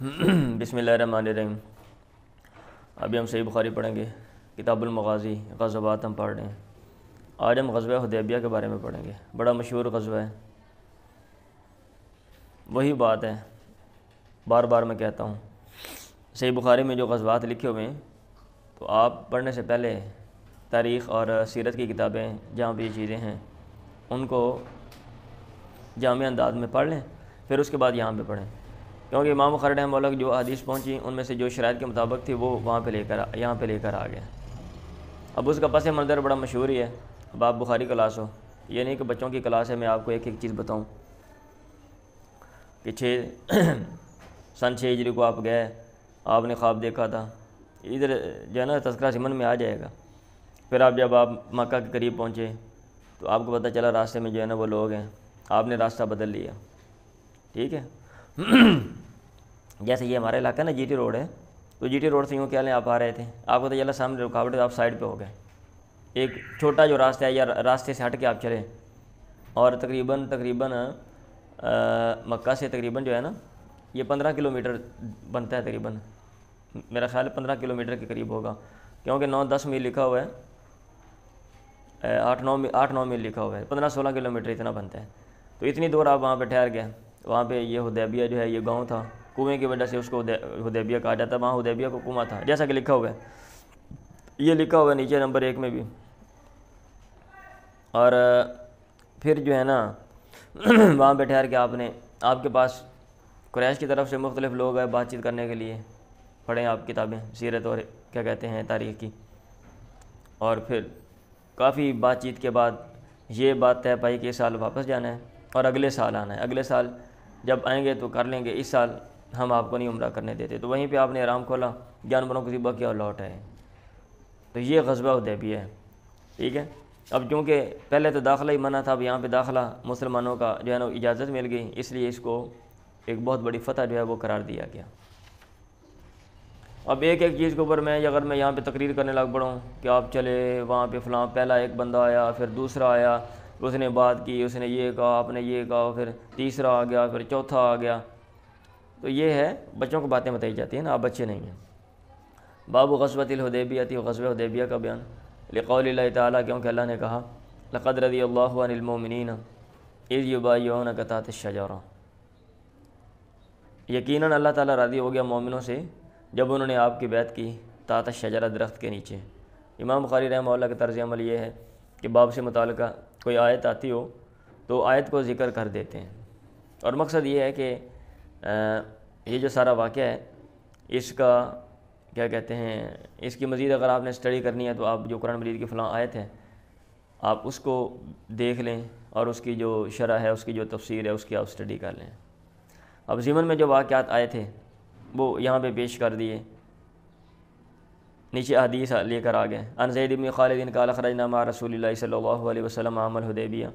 بسم اللہ الرحمن الرحیم۔ ابھی ہم صحیح بخاری پڑھیں گے، کتاب المغازی، غزوات ہم پڑھ رہے ہیں۔ آج ہم غزوہ حدیبیہ کے بارے میں پڑھیں گے، بڑا مشہور غزوہ ہے۔ وہی بات ہے، بار بار میں کہتا ہوں، صحیح بخاری میں جو غزوات لکھے ہوئے ہیں تو آپ پڑھنے سے پہلے تاریخ اور سیرت کی کتابیں جہاں بھی یہ چیزیں ہیں ان کو جامع انداز میں پڑھ لیں، پھر اس کے بعد یہاں پہ پڑھیں، کیونکہ امام بخاری رحمہ اللہ کی جو حدیث پہنچی ان میں سے جو شرائط کے مطابق تھی وہ وہاں پہ یہاں پہ لے کر آ گیا۔ اب اس کا پس منظر بڑا مشہور ہی ہے۔ اب آپ بخاری کلاس ہو، یہ نہیں کہ بچوں کی کلاس ہے میں آپ کو ایک ایک چیز بتاؤں کہ سن 6 ہجری کو آپ گئے، آپ نے خواب دیکھا تھا، ادھر جو ہے نا تذکرہ ضمن میں آ جائے گا۔ پھر جب آپ مکہ کے قریب پہنچے تو آپ کو پتہ چلا راستے میں جو ہے نا وہ لوگ ہیں، آپ نے راستہ بدل لیا، ٹھیک ہے۔ جیسے یہ ہمارا علاقہ نا جی ٹی روڈ ہے، تو جی ٹی روڈ سے یوں کیا لیں آپ آ رہے تھے، آپ کو تو چلا سامنے رکاوٹ ہے، آپ سائڈ پہ ہو گئے، ایک چھوٹا جو راستہ ہے یا راستے سے ہٹ کے آپ چلے، اور تقریباً مکہ سے تقریباً جو ہے نا یہ 15 کلومیٹر بنتا ہے، تقریباً میرا خیال ہے 15 کلومیٹر کے قریب ہوگا، کیونکہ 9-10 میل لکھا ہوا ہے، 8-9 میل لکھا ہوا ہے، 15-16 کلومیٹر اتنا بنتا ہے۔ تو اتنی دور آپ وہاں پہ ٹھہر گئے، وہاں پہ یہ حدیبیہ جو ہے یہ گاؤں تھا، کنویں کی وجہ سے اس کو حدیبیہ کہا جاتا ہے، وہاں حدیبیہ کو کنواں تھا جیسا کہ لکھا ہوا ہے، یہ لکھا ہوا ہے نیچے نمبر 1 میں بھی۔ اور پھر جو ہے نا وہاں پہ ٹھہر کے آپ کے پاس قریش کی طرف سے مختلف لوگ آئے بات چیت کرنے کے لیے، پڑھیں آپ کتابیں سیرت اور کیا کہتے ہیں تاریخ کی، اور پھر کافی بات چیت کے بعد یہ بات طے پائی کہ اس سال واپس جانا ہے اور اگلے سال آنا ہے، اگلے سال جب آئیں گے تو کر لیں گے، اس سال ہم آپ کو نہیں عمرہ کرنے دیتے۔ تو وہیں پہ آپ نے احرام کھولا، جانوروں کو ذبح کیا اور لوٹ آئے۔ تو یہ غزوہ حدیبیہ ہے، ٹھیک ہے۔ اب چونکہ پہلے تو داخلہ ہی منع تھا، اب یہاں پہ داخلہ مسلمانوں کا جو ہے نا اجازت مل گئی، اس لیے اس کو ایک بہت بڑی فتح جو ہے وہ قرار دیا گیا۔ اب ایک ایک چیز کے اوپر اگر میں یہاں پہ تقریر کرنے لگ پڑا ہوں کہ آپ چلے وہاں پہ فلاں، پہلا ایک بندہ آیا، پھر دوسرا آیا، اس نے بات کی، اس نے یہ کہا، آپ نے یہ کہا، پھر تیسرا آ گیا، پھر چوتھا آ گیا، تو یہ ہے بچوں کو باتیں بتائی جاتی ہیں نا، آپ بچے نہیں ہیں۔ باب غزوۃ الحدیبیہ، غزوہ حدیبیہ کا بیان، لقول اللہ تعالیٰ، کیونکہ اللہ نے کہا لقد رضی اللہ عن المؤمنین اذ یبایعونک تحت الشجرہ، یقیناً اللہ تعالیٰ راضی ہو گیا مومنوں سے جب انہوں نے آپ کی بیعت کی تحت الشجرہ، درخت کے نیچے۔ امام بخاری رحمہ اللہ کا طرز عمل یہ ہے کہ باب سے متعلقہ کوئی آیت آتی ہو تو آیت کو ذکر کر دیتے ہیں، اور مقصد یہ ہے کہ یہ جو سارا واقعہ ہے اس کا کیا کہتے ہیں، اس کی مزید اگر آپ نے اسٹڈی کرنی ہے تو آپ جو قرآن مجید کی فلاں آیت ہے آپ اس کو دیکھ لیں، اور اس کی جو شرح ہے، اس کی جو تفسیر ہے، اس کی آپ اسٹڈی کر لیں۔ اب ضمن میں جو واقعات آئے تھے وہ یہاں پہ پیش کر دیے، نیچے حدیث لے کر آ گئے۔ عن زید بن خالد قال خرجنا مع رسول اللہ صلی اللہ علیہ وسلم عام الحدیبیہ،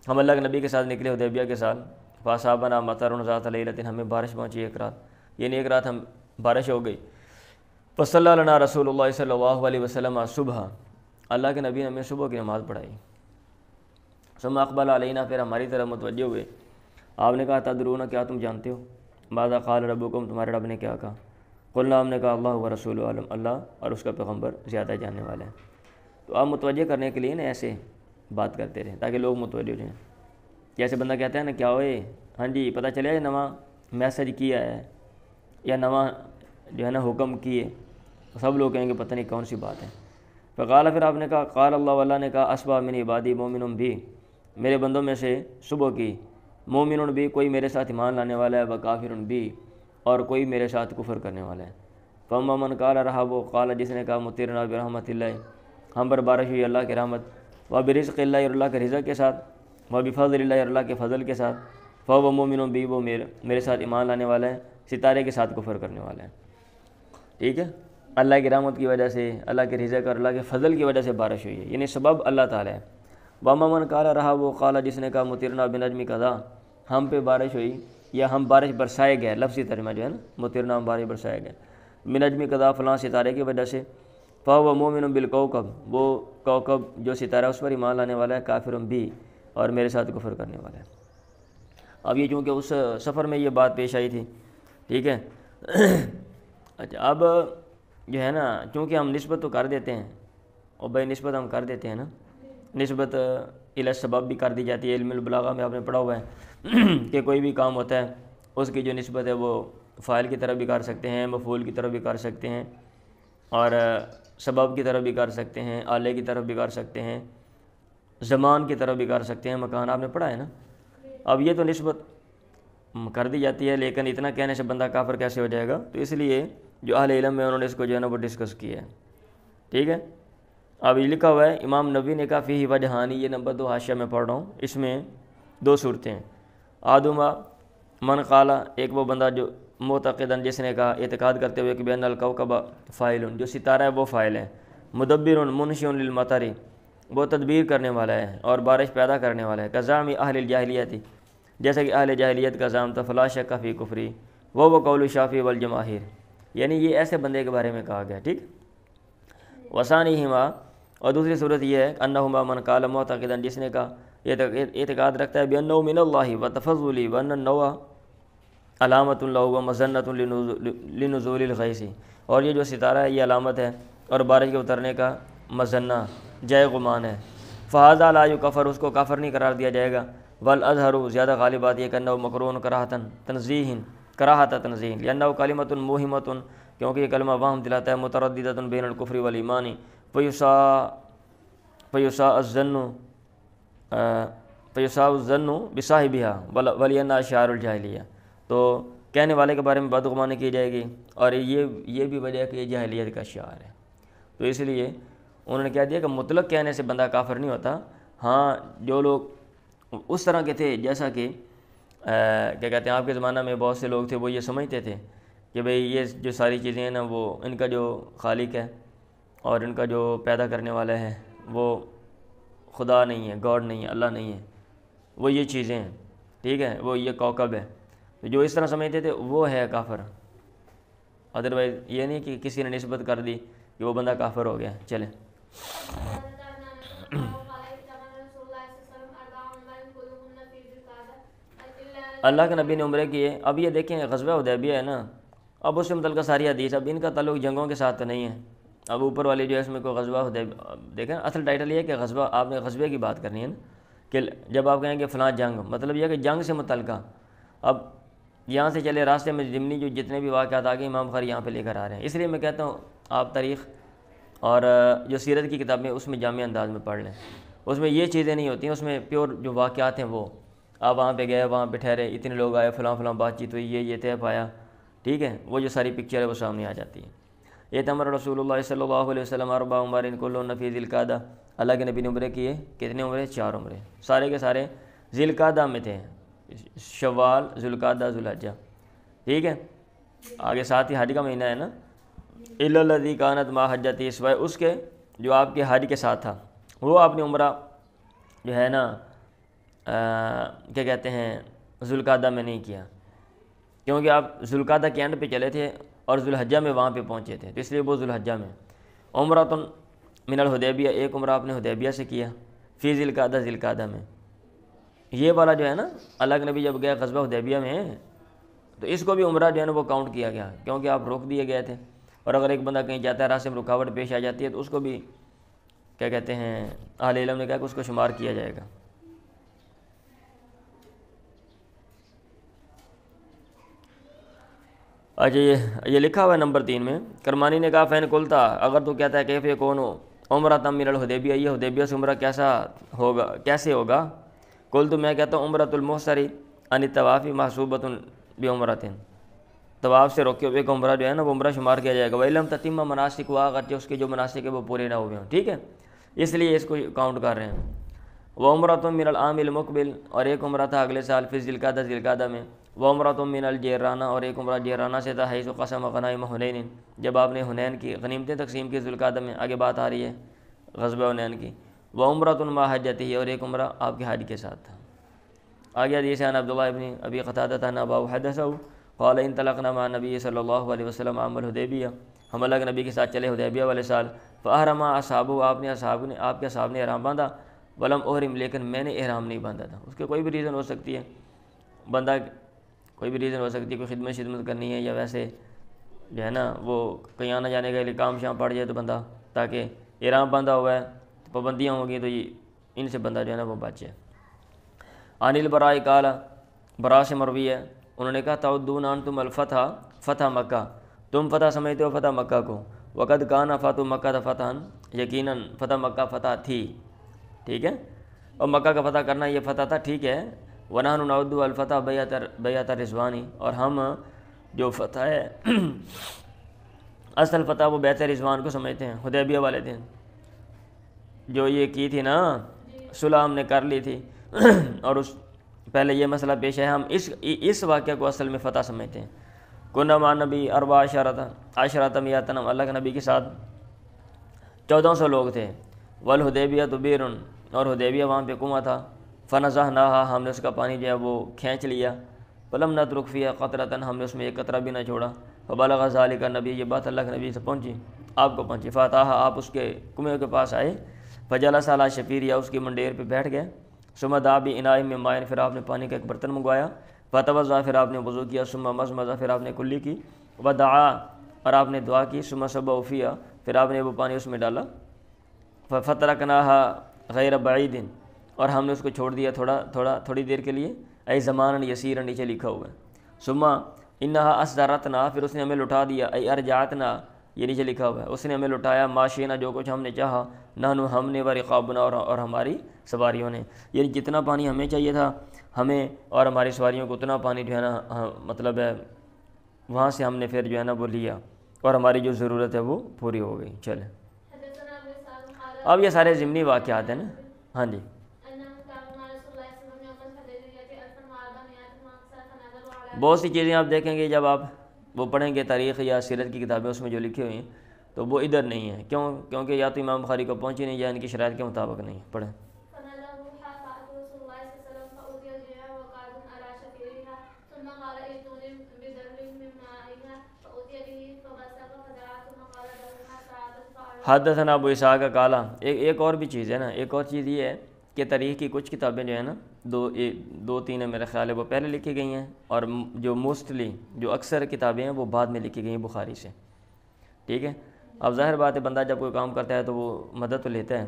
ہم اللہ کے نبی کے ساتھ نکلے حدیبیہ کے سال، فاصابنا مطر ذات لیلۃ، ہمیں بارش پہنچی ایک رات، یعنی ایک رات ہم بارش ہو گئی۔ فصلی لنا رسول اللہ صلی اللہ علیہ وسلم صبح، اللہ کے نبی نے ہمیں صبح کی نماز پڑھائی۔ ثم اقبل علینا، پھر ہماری طرف متوجہ ہوئے، آپ نے کہا تدرون، کیا تم جانتے ہو، ماذا قال ربکم، تمہارے رب نے کیا کہا، قلنا، ہم نے کہا اللہ و رسول عالم، اللہ اور اس کا پیغمبر زیادہ جاننے والے ہیں۔ تو آپ متوجہ کرنے کے لیے نا ایسے بات کرتے رہیں تاکہ لوگ متوجہ ہو جائیں۔ جیسے بندہ کہتا ہے نا کیا ہوئے، ہاں جی پتہ چلے نواں میسج کیا ہے یا نواں جو ہے نا حکم کیے، سب لوگ کہیں گے پتہ نہیں کون سی بات ہے۔ فقال، پھر آپ نے کہا قال اللہ، اللہ نے کہا اصبح من عبادی مومن بھی، میرے بندوں میں سے صبح کی، مومن بھی کوئی میرے ساتھ ایمان لانے والا ہے، و کافر بھی، اور کوئی میرے ساتھ کفر کرنے والا ہے۔ فاما من قال، رہا وہ قال جس نے کہا مطرنا برحمت اللہ، ہم پر بارش ہوئی اللہ کی رحمت، و برزق اللہ، اور اللہ کے رزق کے ساتھ، و بفضل اللہ، اور اللہ کے فضل کے ساتھ، فهو مومن بھی، وہ میرے ساتھ ایمان لانے والا ہے، ستارے کے ساتھ کفر کرنے والا ہے، ٹھیک ہے۔ اللہ کی رحمت کی وجہ سے، اللہ کے رزق اور اللہ کے فضل کی وجہ سے بارش ہوئی ہے، یعنی سبب اللہ تعالیٰ ہے۔ واما من قال، رہا وہ قال جس نے کہا مطرنا بنجم قضا، ہم پہ بارش ہوئی یا ہم بارش برسائے گئے، لفظی ترجمہ جو ہے نا مطرنا، ہم بارش برسائے گئے بنجم قضا، فلاں ستارے کی وجہ سے، فهو مومن بالکوكب، وہ کوكب جو ستارہ اس پر ایمان لانے والا ہے، کافر بھی، اور میرے ساتھ کفر کرنے والا ہے۔ اب یہ چونکہ اس سفر میں یہ بات پیش آئی تھی، ٹھیک ہے، اچھا اب جو ہے نا چونکہ ہم نسبت تو کر دیتے ہیں، اور بھائی نسبت ہم کر دیتے ہیں نا، نسبت الی سبب بھی کر دی جاتی ہے، علم البلاغہ میں آپ نے پڑھا ہوا ہے کہ کوئی بھی کام ہوتا ہے اس کی جو نسبت ہے وہ فاعل کی طرف بھی کر سکتے ہیں، مفعول کی طرف بھی کر سکتے ہیں، اور سبب کی طرف بھی کر سکتے ہیں، آلے کی طرف بھی کر سکتے ہیں، زمان کی طرف بھی کر سکتے ہیں، مکان آپ نے پڑھا ہے نا۔ اب یہ تو نسبت کر دی جاتی ہے، لیکن اتنا کہنے سے بندہ کافر کیسے ہو جائے گا؟ تو اس لیے جو اہل علم ہے انہوں نے اس کو جو ہے نا وہ ڈسکس کیا ہے، ٹھیک ہے۔ اب یہ لکھا ہوا ہے امام نووی نے کہا فیہ وجہانی، یہ نمبر 2 حاشیہ میں پڑھ رہا ہوں، اس میں 2 صورتیں ہیں۔ آدما من قالا، ایک وہ بندہ جو معتقدن جس نے کہا اعتقاد کرتے ہوئے کہ بین الکوکب فاعل، جو ستارہ ہے وہ فاعل ہے، مدبر منشئ للمطر، وہ تدبیر کرنے والا ہے اور بارش پیدا کرنے والا ہے، کزعم اہل الجاہلیت، جیسا کہ اہل جاہلیت کا زعم تھا، فلا شک فی کفری وہ قول الشافعی والجماہیر، یعنی یہ ایسے بندے کے بارے میں کہا گیا، ٹھیک۔ وثانیہما، اور دوسری صورت یہ ہے انہما من قال معتقدن، جس نے کہا اعتقاد رکھتا ہے بانہ من اللہ وتفضل وان النوء علامت لہ ومظنۃ لنزول الغیث، اور یہ جو ستارہ ہے یہ علامت ہے اور بارش کے اترنے کا مظنہ جائے گمان ہے، فہذا لا یکفر، اس کو کافر نہیں قرار دیا جائے گا، والاظہر، زیادہ غالب بات یہ کہ انہ مکرون کراہۃ تنزیہ لانہ کلمۃ موہمۃ، کیونکہ یہ کلمہ وہم دلاتا ہے، مترددۃ بین الکفر والایمان، فیساء الظن بصاحبها ولانها شعار الجاہلیہ، تو کہنے والے کے بارے میں بدگمانی کی جائے گی، اور یہ بھی وجہ ہے کہ یہ جاہلیت کا شعار ہے۔ تو اس لیے انہوں نے کہہ دیا کہ مطلق کہنے سے بندہ کافر نہیں ہوتا، ہاں جو لوگ اس طرح کے تھے جیسا کہ کیا کہتے ہیں آپ کے زمانہ میں بہت سے لوگ تھے، وہ یہ سمجھتے تھے کہ بھئی یہ جو ساری چیزیں ہیں نا وہ ان کا جو خالق ہے اور ان کا جو پیدا کرنے والا ہے وہ خدا نہیں ہے، گاڈ نہیں ہے، اللہ نہیں ہے، وہ یہ چیزیں ہیں، ٹھیک ہے، وہ یہ کوكب ہے، جو اس طرح سمجھتے تھے وہ ہے کافر، ادروائز یہ نہیں کہ کسی نے نسبت کر دی کہ وہ بندہ کافر ہو گیا۔ چلیں اللہ کے نبی نے عمرے کیے۔ اب یہ دیکھیں غزوہ حدیبیہ ہے نا، اب اس سے متعلقہ ساری حدیث، اب ان کا تعلق جنگوں کے ساتھ تو نہیں ہے، اب اوپر والی جو ہے اس میں کوئی غزوہ حدیبیہ، دیکھیں اصل ٹائٹل یہ ہے کہ غزوہ، آپ نے غزوے کی بات کرنی ہے نا، کہ جب آپ کہیں گے فلاں جنگ، مطلب یہ ہے کہ جنگ سے متعلقہ۔ اب یہاں سے چلے راستے میں ضمنی جو جتنے بھی واقعات آگے امام بخاری یہاں پہ لے کر آ رہے ہیں، اس لیے میں کہتا ہوں آپ تاریخ اور جو سیرت کی کتابیں اس میں جامع انداز میں پڑھ لیں، اس میں یہ چیزیں نہیں ہوتی ہیں، اس میں پیور جو واقعات ہیں وہ آپ وہاں پہ گئے، وہاں پہ ٹھہرے، اتنے لوگ آئے، فلاں فلاں بات چیت ہوئی، یہ طے پایا، ٹھیک ہے، وہ جو ساری پکچر ہے وہ سامنے آ جاتی ہے۔ اعتمر رسول اللہ صلی اللہ علیہ وسلم 4 عمر کلہن فی ذی القعدہ، اللہ کے نبی نے عمرے کیے، کتنے عمرے؟ 4 عمرے، سارے کے سارے ذی القعدہ میں تھے، شوال، ذی القعدہ، ذو الحجہ، ٹھیک ہے، آگے ساتھ ہی حج کا مہینہ ہے نا، الا الذی کانت ما حجتی، سوائے اس کے جو آپ کے حج کے ساتھ تھا، وہ آپ نے عمرہ جو ہے نا کیا کہتے ہیں ذو القعدہ میں نہیں کیا، کیونکہ آپ ذو القعدہ کے اینڈ پہ چلے تھے اور ذو الحجہ میں وہاں پہ پہنچے تھے، تو اس لیے وہ ذو الحجہ میں۔ عمرۃ من الحدیبیہ، ایک عمرہ آپ نے حدیبیہ سے کیا، فی ذی القعدہ، ذی القعدہ میں، یہ والا جو ہے نا اللہ کے نبی جب گئے غزوہ حدیبیہ میں تو اس کو بھی عمرہ جو ہے نا وہ کاؤنٹ کیا گیا، کیونکہ آپ روک دیے گئے تھے، اور اگر ایک بندہ کہیں جاتا ہے راستے میں رکاوٹ پیش آ جاتی ہے تو اس کو بھی کیا کہتے ہیں اہل علم نے کہا کہ اس کو شمار کیا جائے گا۔ اچھا یہ لکھا ہوا ہے نمبر 3 میں، کرمانی نے کہا فین قلتا، اگر تو کہتا ہے کیف یکون عمرۃ من الحدیبیہ، یہ حدیبیہ سے عمرہ کیسا ہوگا، کیسے ہوگا؟ قلت، میں کہتا ہوں عمرۃ المحصر عن الطواف محسوبۃ بعمرۃ، طواف سے روکے ہوئے کا عمرہ جو ہے نا وہ عمرہ شمار کیا جائے گا، وَإِن لَمْ تَتِمَّ مَنَاسِكُهَا، اگرچہ اس کے جو مناسک ہے وہ پورے نہ ہوئے ہوں، ٹھیک ہے، اس لیے اس کو کاؤنٹ کر رہے ہیں۔ وَعُمْرَةٌ مِّنَ الْعَامِ الْمُقْبِلِ، اور ایک عمرہ تھا اگلے سال فی ذی القعدہ، ذی القعدہ میں۔ وَعُمْرَةٌ مِّنَ الْجِعْرَانَہ، اور ایک عمرہ جعرانہ سے تھا، حیث قسم غنائم حنین، جب آپ نے حنین کی غنیمتیں تقسیم کی ذی القعدہ میں، آگے بات آ رہی ہے غزوہ حنین کی۔ وَعُمْرَةٌ مَّعَ حَجَّتِهِ، اور ایک عمرہ آپ کے حج کے ساتھ تھا۔ آگے حدیث ہے عبداللہ ابن ابی قتادہ عن ابی حدثہ قال انطلقنا مع النبی صلی اللہ علیہ وسلم عام الحدیبیہ، ہم اللہ کے نبی کے ساتھ چلے حدیبیہ والے سال، فاحرم اصحابہ، آپ کے اصحاب نے احرام باندھا، ولم احرم، لیکن میں نے احرام نہیں باندھا تھا۔ اس کے کوئی بھی ریزن ہو سکتی ہے، بندہ کوئی بھی ریزن ہو سکتی ہے، کوئی خدمت کرنی ہے یا ویسے جو ہے نا وہ کہیں آنا جانے کے لیے کام شام پڑ جائے تو بندہ، تاکہ احرام باندھا ہوا ہے تو پابندیاں ہوں گی تو یہ ان سے بندہ جو ہے نا وہ بچ جائے۔ عن البراء قال، برا سے مروی ہے، انہوں نے کہا تعدون انتم الفتح، فتح مکہ، تم فتح سمجھتے ہو فتح مکہ کو، وقد کان فتح مکہ فتح، یقیناً فتح مکہ فتح تھی، ٹھیک ہے، اور مکہ کا فتح کرنا یہ فتح تھا، ٹھیک ہے، ونحن نعد الفتح بیعۃ رضوانی، اور ہم جو فتح ہے اصل فتح وہ بیعۃ رضوان کو سمجھتے ہیں، حدیبیہ والے دن جو یہ کی تھی نا صلح ہم نے کر لی تھی اور اس پہلے یہ مسئلہ پیش ہے، ہم اس واقعہ کو اصل میں فتح سمجھتے ہیں۔ کنہ مع نبی اربع عشرۃ میۃ، اللہ کے نبی کے ساتھ 1400 لوگ تھے، والحدیبیہ بئر، اور حدیبیہ وہاں پہ کنواں تھا، فنزہناہا، ہم نے اس کا پانی جو ہے وہ کھینچ لیا، فلم نترک فیہا قطرۃ، ہم نے اس میں ایک قطرہ بھی نہ چھوڑا، فبلغ ذلک النبی، یہ بات اللہ کے نبی سے پہنچی، آپ کو پہنچی، فاتاہا، آپ اس کے کنویں کے پاس آئے، فجلس علی شفیرہا، اس کی منڈیر پہ بیٹھ گئے، ثم دعا باناء من ماء، پھر آپ نے پانی کا ایک برتن منگوایا، فتوضا، پھر آپ نے وضو کیا، ثم مضمض، پھر آپ نے کلی کی، ودعا، اور آپ نے دعا کی، ثم صب فیہا، پھر آپ نے وہ پانی اس میں ڈالا، فترکناہا غیر بعید، اور ہم نے اس کو چھوڑ دیا تھوڑی دیر کے لیے، ای زمانا یسیرا، نیچے لکھا ہوا ہے، ثم انہا اسدرتنا، پھر اس نے ہمیں لٹا دیا، ای ارجعتنا، یہ نیچے لکھا ہوا ہے، اس نے ہمیں لٹایا، ماشینا، جو کچھ ہم نے چاہا، نحن، ہم نے، ورقابنا، اور ہماری سواریوں نے، یعنی جتنا پانی ہمیں چاہیے تھا ہمیں اور ہماری سواریوں کو اتنا پانی جو ہے نا مطلب ہے وہاں سے ہم نے پھر جو ہے نا وہ لیا، اور ہماری جو ضرورت ہے وہ پوری ہو گئی۔ چلیں اب یہ سارے ضمنی واقعات ہیں نا، ہاں جی، بہت سی چیزیں آپ دیکھیں گے جب آپ وہ پڑھیں گے تاریخ یا سیرت کی کتابیں، اس میں جو لکھی ہوئی ہیں تو وہ ادھر نہیں ہیں، کیونکہ یا تو امام بخاری کو پہنچی نہیں یا ان کی شرائط کے مطابق نہیں، پڑھیں۔ حدثنا ابو اسحاق قال، ایک اور بھی چیز ہے نا، ایک اور چیز یہ ہے کہ تاریخ کی کچھ کتابیں جو ہے نا دو تین میرے خیال ہے وہ پہلے لکھی گئی ہیں، اور جو موسٹلی جو اکثر کتابیں ہیں وہ بعد میں لکھی گئی ہیں بخاری سے، ٹھیک ہے۔ اب ظاہر بات ہے بندہ جب کوئی کام کرتا ہے تو وہ مدد تو لیتا ہے،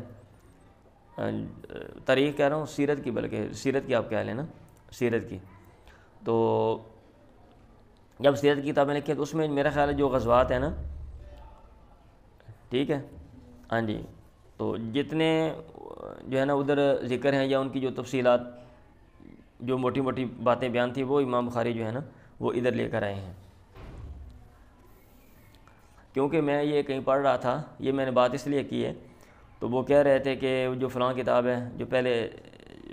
تاریخ کہہ رہا ہوں سیرت کی، بلکہ سیرت کی آپ کہہ لیں نا، سیرت کی، تو جب سیرت کی کتابیں لکھی تو اس میں میرا خیال ہے جو غزوات ہیں نا، ٹھیک ہے، ہاں جی، تو جتنے جو ہے نا ادھر ذکر ہیں یا ان کی جو تفصیلات جو موٹی موٹی باتیں بیان تھی وہ امام بخاری جو ہے نا وہ ادھر لے کر آئے ہیں، کیونکہ میں یہ کہیں پڑھ رہا تھا، یہ میں نے بات اس لیے کی ہے، تو وہ کہہ رہے تھے کہ جو فلاں کتاب ہے جو پہلے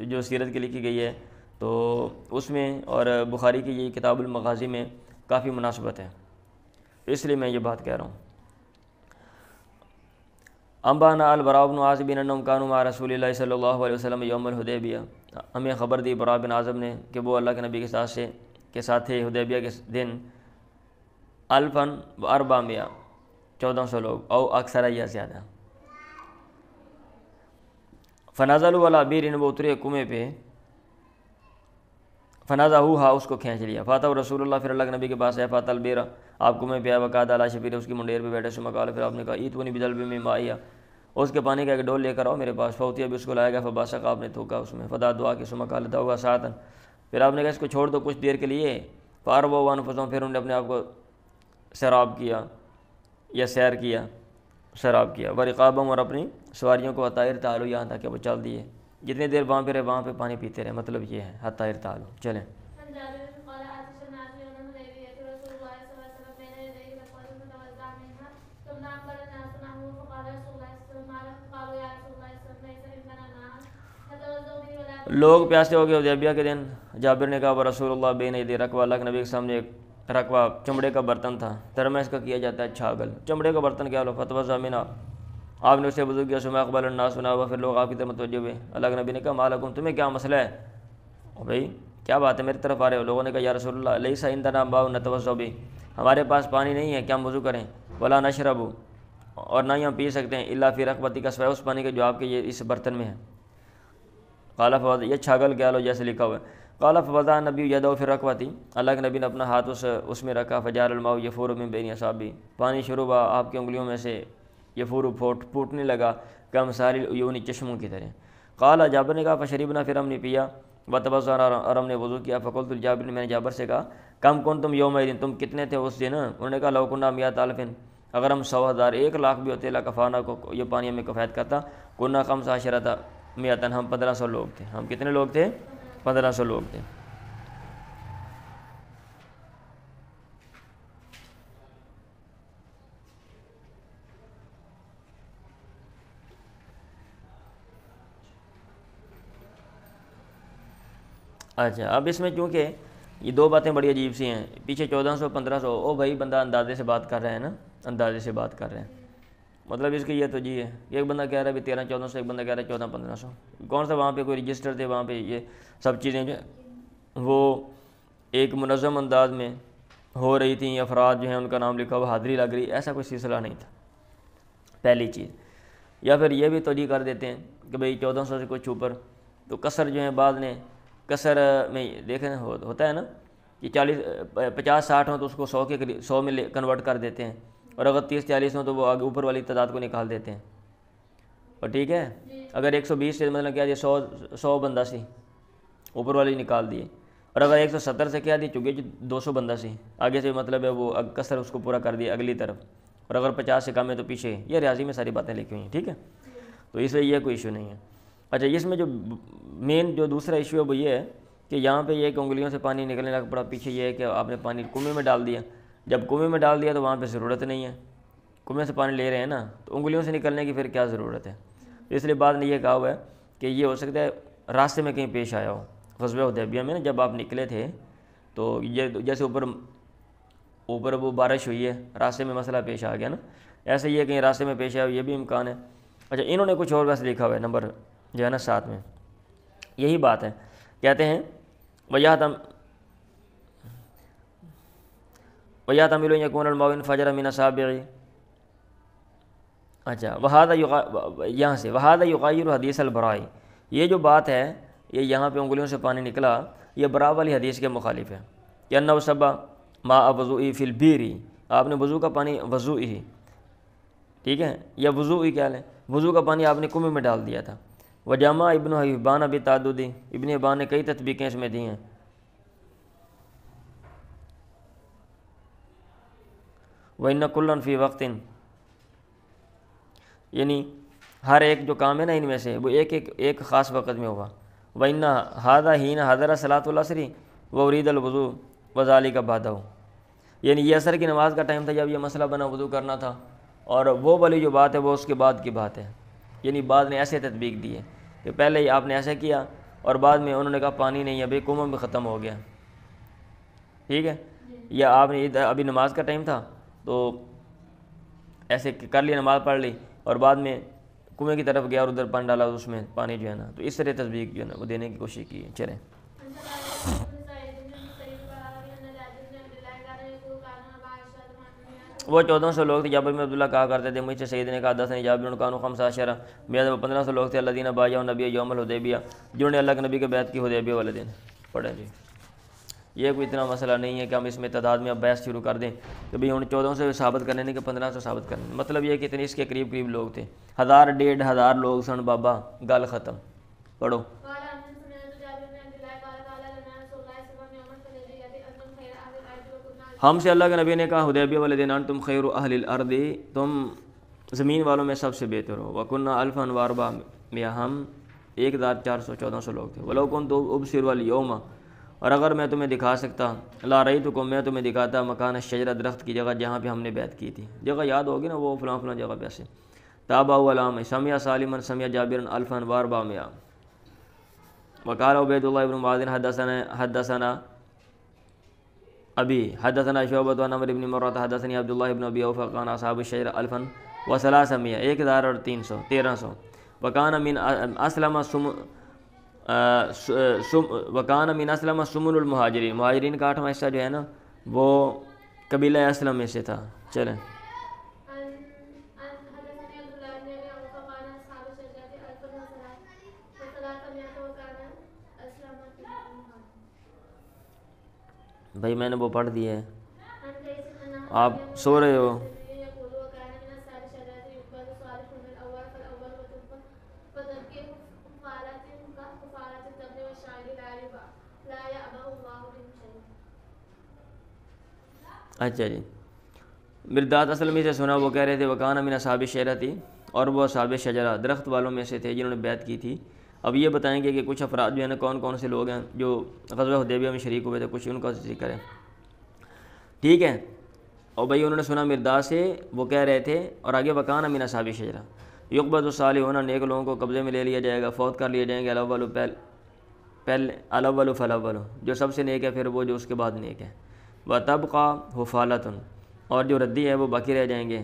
جو سیرت کی لکھی گئی ہے تو اس میں اور بخاری کی یہ کتاب المغازی میں کافی مناسبت ہے، اس لیے میں یہ بات کہہ رہا ہوں۔ انبانا البراء بن عازب انہم کانوا مع رسول اللہ صلی اللہ علیہ وسلم یوم الحدیبیہ، ہمیں خبر دی براء بن عازب نے کہ وہ اللہ کے نبی کے ساتھ تھے حدیبیہ کے دن، 1400، 1400 لوگ، او اکثر یا زیادہ، فنزلوا علی بئر، وہ اترے کنویں پہ، فنزہوہا، اس کو کھینچ لیا، فاتوا رسول اللہ، پھر اللہ کے نبی کے پاس آیا، فاتا البئر، آپ کنویں پہ آئے، وقعد علی شفیرہ، اس کی منڈیر پہ بیٹھے، ثم قال، پھر آپ نے کہا ایتونی بدلب من ماء، اس کے پانی کا ایک ڈول لے کر آؤ میرے پاس، فوتی، ابھی اس کو لایا گیا، فباسق، آپ نے تھوکا اس میں، فدا، دعا کی، ثم قال دعوا ساعتا، پھر آپ نے کہا اس کو چھوڑ دو کچھ دیر کے لیے، فاروا انفسهم، پھر انہوں نے اپنے آپ کو سیراب کیا یا سیر کیا، سیراب کیا، ورقابهم، اور اپنی سواریوں کو، حتی ارتحلوا، یہاں تک کہ وہ چل دیے، جتنی دیر وہاں پہ رہے وہاں پہ پانی پیتے رہے، مطلب یہ ہے حتی ارتحلوا۔ چلیں لوگ پیاسے ہو گئے حدیبیہ کے دن، جابر نے کہا وہ رسول اللہ بین یدی رکوہ، اللہ کے نبی کے سامنے ایک رکوہ چمڑے کا برتن تھا، ترجمہ اس کا کیا جاتا ہے چھاگل، چمڑے کا برتن کیا لو، فتوضا منہا، آپ نے اسے وضو کیا، ثم اقبل الناس نحوہ، پھر لوگ آپ کی طرف متوجہ ہوئے، اللہ کے نبی نے کہا ما لکم، تمہیں کیا مسئلہ ہے، بھائی کیا بات ہے میری طرف آ رہے ہو؟ لوگوں نے کہا یا رسول اللہ لیس عندنا ماء نتوضا بہ، ہمارے پاس پانی نہیں ہے کہ ہم وضو کریں، ولا نشرب، اور نہ ہی ہم پی سکتے ہیں، الا فی رکبتی کا، سوائے اس پانی کے جو آپ کے یہ اس برتن میں ہے، قال فوض، یہ چھاگل کیا لو جیسے لکھا ہوا ہے، قال فوضع نبی یدہ فی الرکوۃ، اللہ کے نبی نے اپنا ہاتھ اس میں رکھا، فجار الماء یفور من بین اصابعہ، پانی شروع ہوا آپ کی انگلیوں میں سے یفور پھوٹنے لگا، کمثال العیون، چشموں کی طرح۔ قال جابر نے کہا فشربنا، پھر ہم نے پیا، وتوضأنا، اور ہم نے وضو کیا، فقلت لجابر، میں نے جابر سے کہا کم کنتم یومئذ، تم کتنے تھے اس دن؟ انہوں نے کہا لو کنا مئۃ الف، اگر ہم 100,000 1,00,000 بھی ہوتے لکفانا کو، یہ پانی ہمیں کفایت کرتا، کنا 15 مئۃ، ہم 1500 لوگ تھے۔ ہم کتنے لوگ تھے؟ 1500 لوگ تھے۔ اچھا، اب اس میں چونکہ یہ دو باتیں بڑی عجیب سی ہیں، پیچھے 1400 1500، او بھائی بندہ اندازے سے بات کر رہے ہیں نا، اندازے سے بات کر رہے ہیں، مطلب اس کی یہ تو جی ہے، ایک بندہ کہہ رہا ہے 1300 1400، ایک بندہ کہہ رہا ہے 1400 1500، کون سا وہاں پہ کوئی رجسٹر تھے، وہاں پہ یہ سب چیزیں جو وہ ایک منظم انداز میں ہو رہی تھیں، افراد جو ہیں ان کا نام لکھا ہوا، حاضری لگ رہی، ایسا کوئی سلسلہ نہیں تھا، پہلی چیز۔ یا پھر یہ بھی توجہ کر دیتے ہیں کہ بھئی 1400 سے کچھ اوپر، تو کسر جو ہے بعد نے کسر میں دیکھیں ہوتا ہے نا کہ 50 60 ہوں تو اس کو 100 کے 100 میں کنورٹ کر دیتے ہیں، اور اگر 30 40 ہوں تو وہ آگے اوپر والی تعداد کو نکال دیتے ہیں، اور ٹھیک ہے اگر 120 سے مطلب کیا دیا 100 بندہ سی، اوپر والی نکال دیے، اور اگر 170 سے کیا دی چونکہ 200 بندہ سی، آگے سے مطلب ہے وہ کسر اس کو پورا کر دیا اگلی طرف، اور اگر 50 سے کم ہے تو پیچھے، یہ ریاضی میں ساری باتیں لکھی ہوئی ہیں، ٹھیک ہے، تو اس لیے یہ کوئی ایشو نہیں ہے۔ اچھا، اس میں جو مین جو دوسرا ایشو ہے وہ یہ ہے کہ یہاں پہ یہ کہ انگلیوں سے پانی نکلنے لگ پڑا، پیچھے یہ ہے کہ آپ نے پانی کنویں میں ڈال دیا، جب کنویں میں ڈال دیا تو وہاں پہ ضرورت نہیں ہے، کنویں سے پانی لے رہے ہیں نا، تو انگلیوں سے نکلنے کی پھر کیا ضرورت ہے؟ اس لیے بعد نے یہ کہا ہوا ہے کہ یہ ہو سکتا ہے راستے میں کہیں پیش آیا ہو، غزوہ حدیبیہ میں نا جب آپ نکلے تھے تو یہ جیسے اوپر وہ بارش ہوئی ہے، راستے میں مسئلہ پیش آ گیا نا، ایسے یہ کہیں راستے میں پیش آیا ہو، یہ بھی امکان ہے۔ اچھا، انہوں نے کچھ اور ویسے لکھا ہوا ہے نمبر جو ہے نا 7 میں، یہی بات ہے، کہتے ہیں وَيَحْتَمِلُ أَنْ يَكُونَ الْمَاءُ انْفَجَرَ مِنْ أَصَابِعِ۔ اچھا، یہاں سے وَهَذَا يُغَيِّرُ حدیث البراء، یہ جو بات ہے یہ یہاں پہ انگلیوں سے پانی نکلا، یہ براء والی حدیث کے مخالف ہے کہ أَنَّهُ صَبَّ مَاءَ وُضُوئِهِ فِي الْبِئْرِ، آپ نے وضو کا پانی وضوئه، ٹھیک ہے، یا وضوئی کیا لیں، وضو کا پانی آپ نے کنویں میں ڈال دیا تھا۔ وجامع ابن حبان بتعدد، ابن حبان نے کئی تطبیقیں اس میں دی ہیں۔ وَإِنَّ كُلًّا فِي وَقْتٍ، یعنی ہر ایک جو کام ہے نا ان میں سے وہ ایک خاص وقت میں ہوگا۔ وَإِنَّ هَذَا حِينَ حَضَرَ صَلَاةُ الْعَصْرِ وَأُرِيدَ الْوُضُوءُ وَذَلِكَ بَعْدَهُ، یعنی یہ عصر کی نماز کا ٹائم تھا جب یہ مسئلہ بنا وضو کرنا تھا، اور وہ والی جو بات ہے وہ اس کے بعد کی بات ہے، یعنی بعد نے ایسے تطبیق دی ہے کہ پہلے ہی آپ نے ایسے کیا اور بعد میں انہوں نے کہا پانی نہیں ہے بھئی کنواں بھی ختم ہو گیا، ٹھیک ہے، یا آپ نے ابھی نماز کا ٹائم تھا تو ایسے کر لی، نماز پڑھ لی اور بعد میں کنویں کی طرف گیا اور ادھر پانی ڈالا، اس میں پانی جو ہے نا، تو اس طرح تصدیق جو ہے نا وہ دینے کی کوشش کی ہے۔ چلیں، وہ 1400 لوگ تھے، جابر بن عبداللہ کہا کرتے تھے مجھ سے سید نے کہا حدثنی جابر کانوا 15 میرے 1500 لوگ تھے، الذین بایعوا النبی یوم الحدیبیہ، جنہوں نے اللہ کے نبی کے بیعت کی حدیبیہ والے دن۔ پڑھیں جی، یہ کوئی اتنا مسئلہ نہیں ہے کہ ہم اس میں تعداد میں اب بحث شروع کر دیں کہ بھئی ہم 1400 ثابت کرنے نہیں کہ 1500 ثابت کرنے، مطلب یہ کہ اتنے اس کے قریب لوگ تھے، 1000 1500 لوگ سن بابا، گل ختم۔ پڑھو۔ ہم سے اللہ کے نبی نے کہا حدیبیہ والے دن انتم خیر اہل الارض، تم زمین والوں میں سب سے بہتر ہو، وکنا الفا واربع مئہ، ہم 1400 1400 لوگ تھے، ولو کنت ابصر اليوم، اور اگر میں تمہیں دکھا سکتا، لا رأیتکم، میں تمہیں دکھاتا مکان الشجرہ، درخت کی جگہ جہاں پہ ہم نے بیعت کی تھی، جگہ یاد ہوگی نا وہ فلاں فلاں جگہ پہ ایسے، تابعوا علام سمع سالما سمع جابر الفا واربع مئہ، وقال عبید اللہ بن معاذ حدثنا ابی حدثنا شعبۃ عن عمرو بن مرۃ حدثني عبد الله بن ابی اوفى كان اصحاب الشجرة 1300 1300 وكان من اسلم سمن المہاجرین، مہاجرین کا 8واں حصہ جو ہے نا وہ قبیلہ اسلم میں سے تھا۔ چلیں، بھائی میں نے وہ پڑھ دی ہے، آپ سو رہے ہو۔ اچھا جی، مرداد اسلمی سے سنا، وہ کہہ رہے تھے وکان من اصحاب الشجرہ تھی، اور وہ اصحاب شجرہ درخت والوں میں سے تھے جنہوں نے بیعت کی تھی۔ اب یہ بتائیں گے کہ کچھ افراد جو ہیں نا کون کون سے لوگ ہیں جو غزوہ حدیبیہ میں شریک ہوئے تھے، کچھ ان کا ذکر ہے، ٹھیک ہے۔ اور بھائی انہوں نے سنا مرداد سے، وہ کہہ رہے تھے، اور آگے وکان من اصحاب الشجرہ یقبض الصالحون، نیک لوگوں کو قبضے میں لے لیا جائے گا، فوت کر لیے جائیں گے، الاول پہلے الاول فالاول، جو سب سے نیک ہے پھر وہ جو اس کے بعد نیک ہے، وتبقى حفالۃ، اور جو ردی ہے وہ باقی رہ جائیں گے،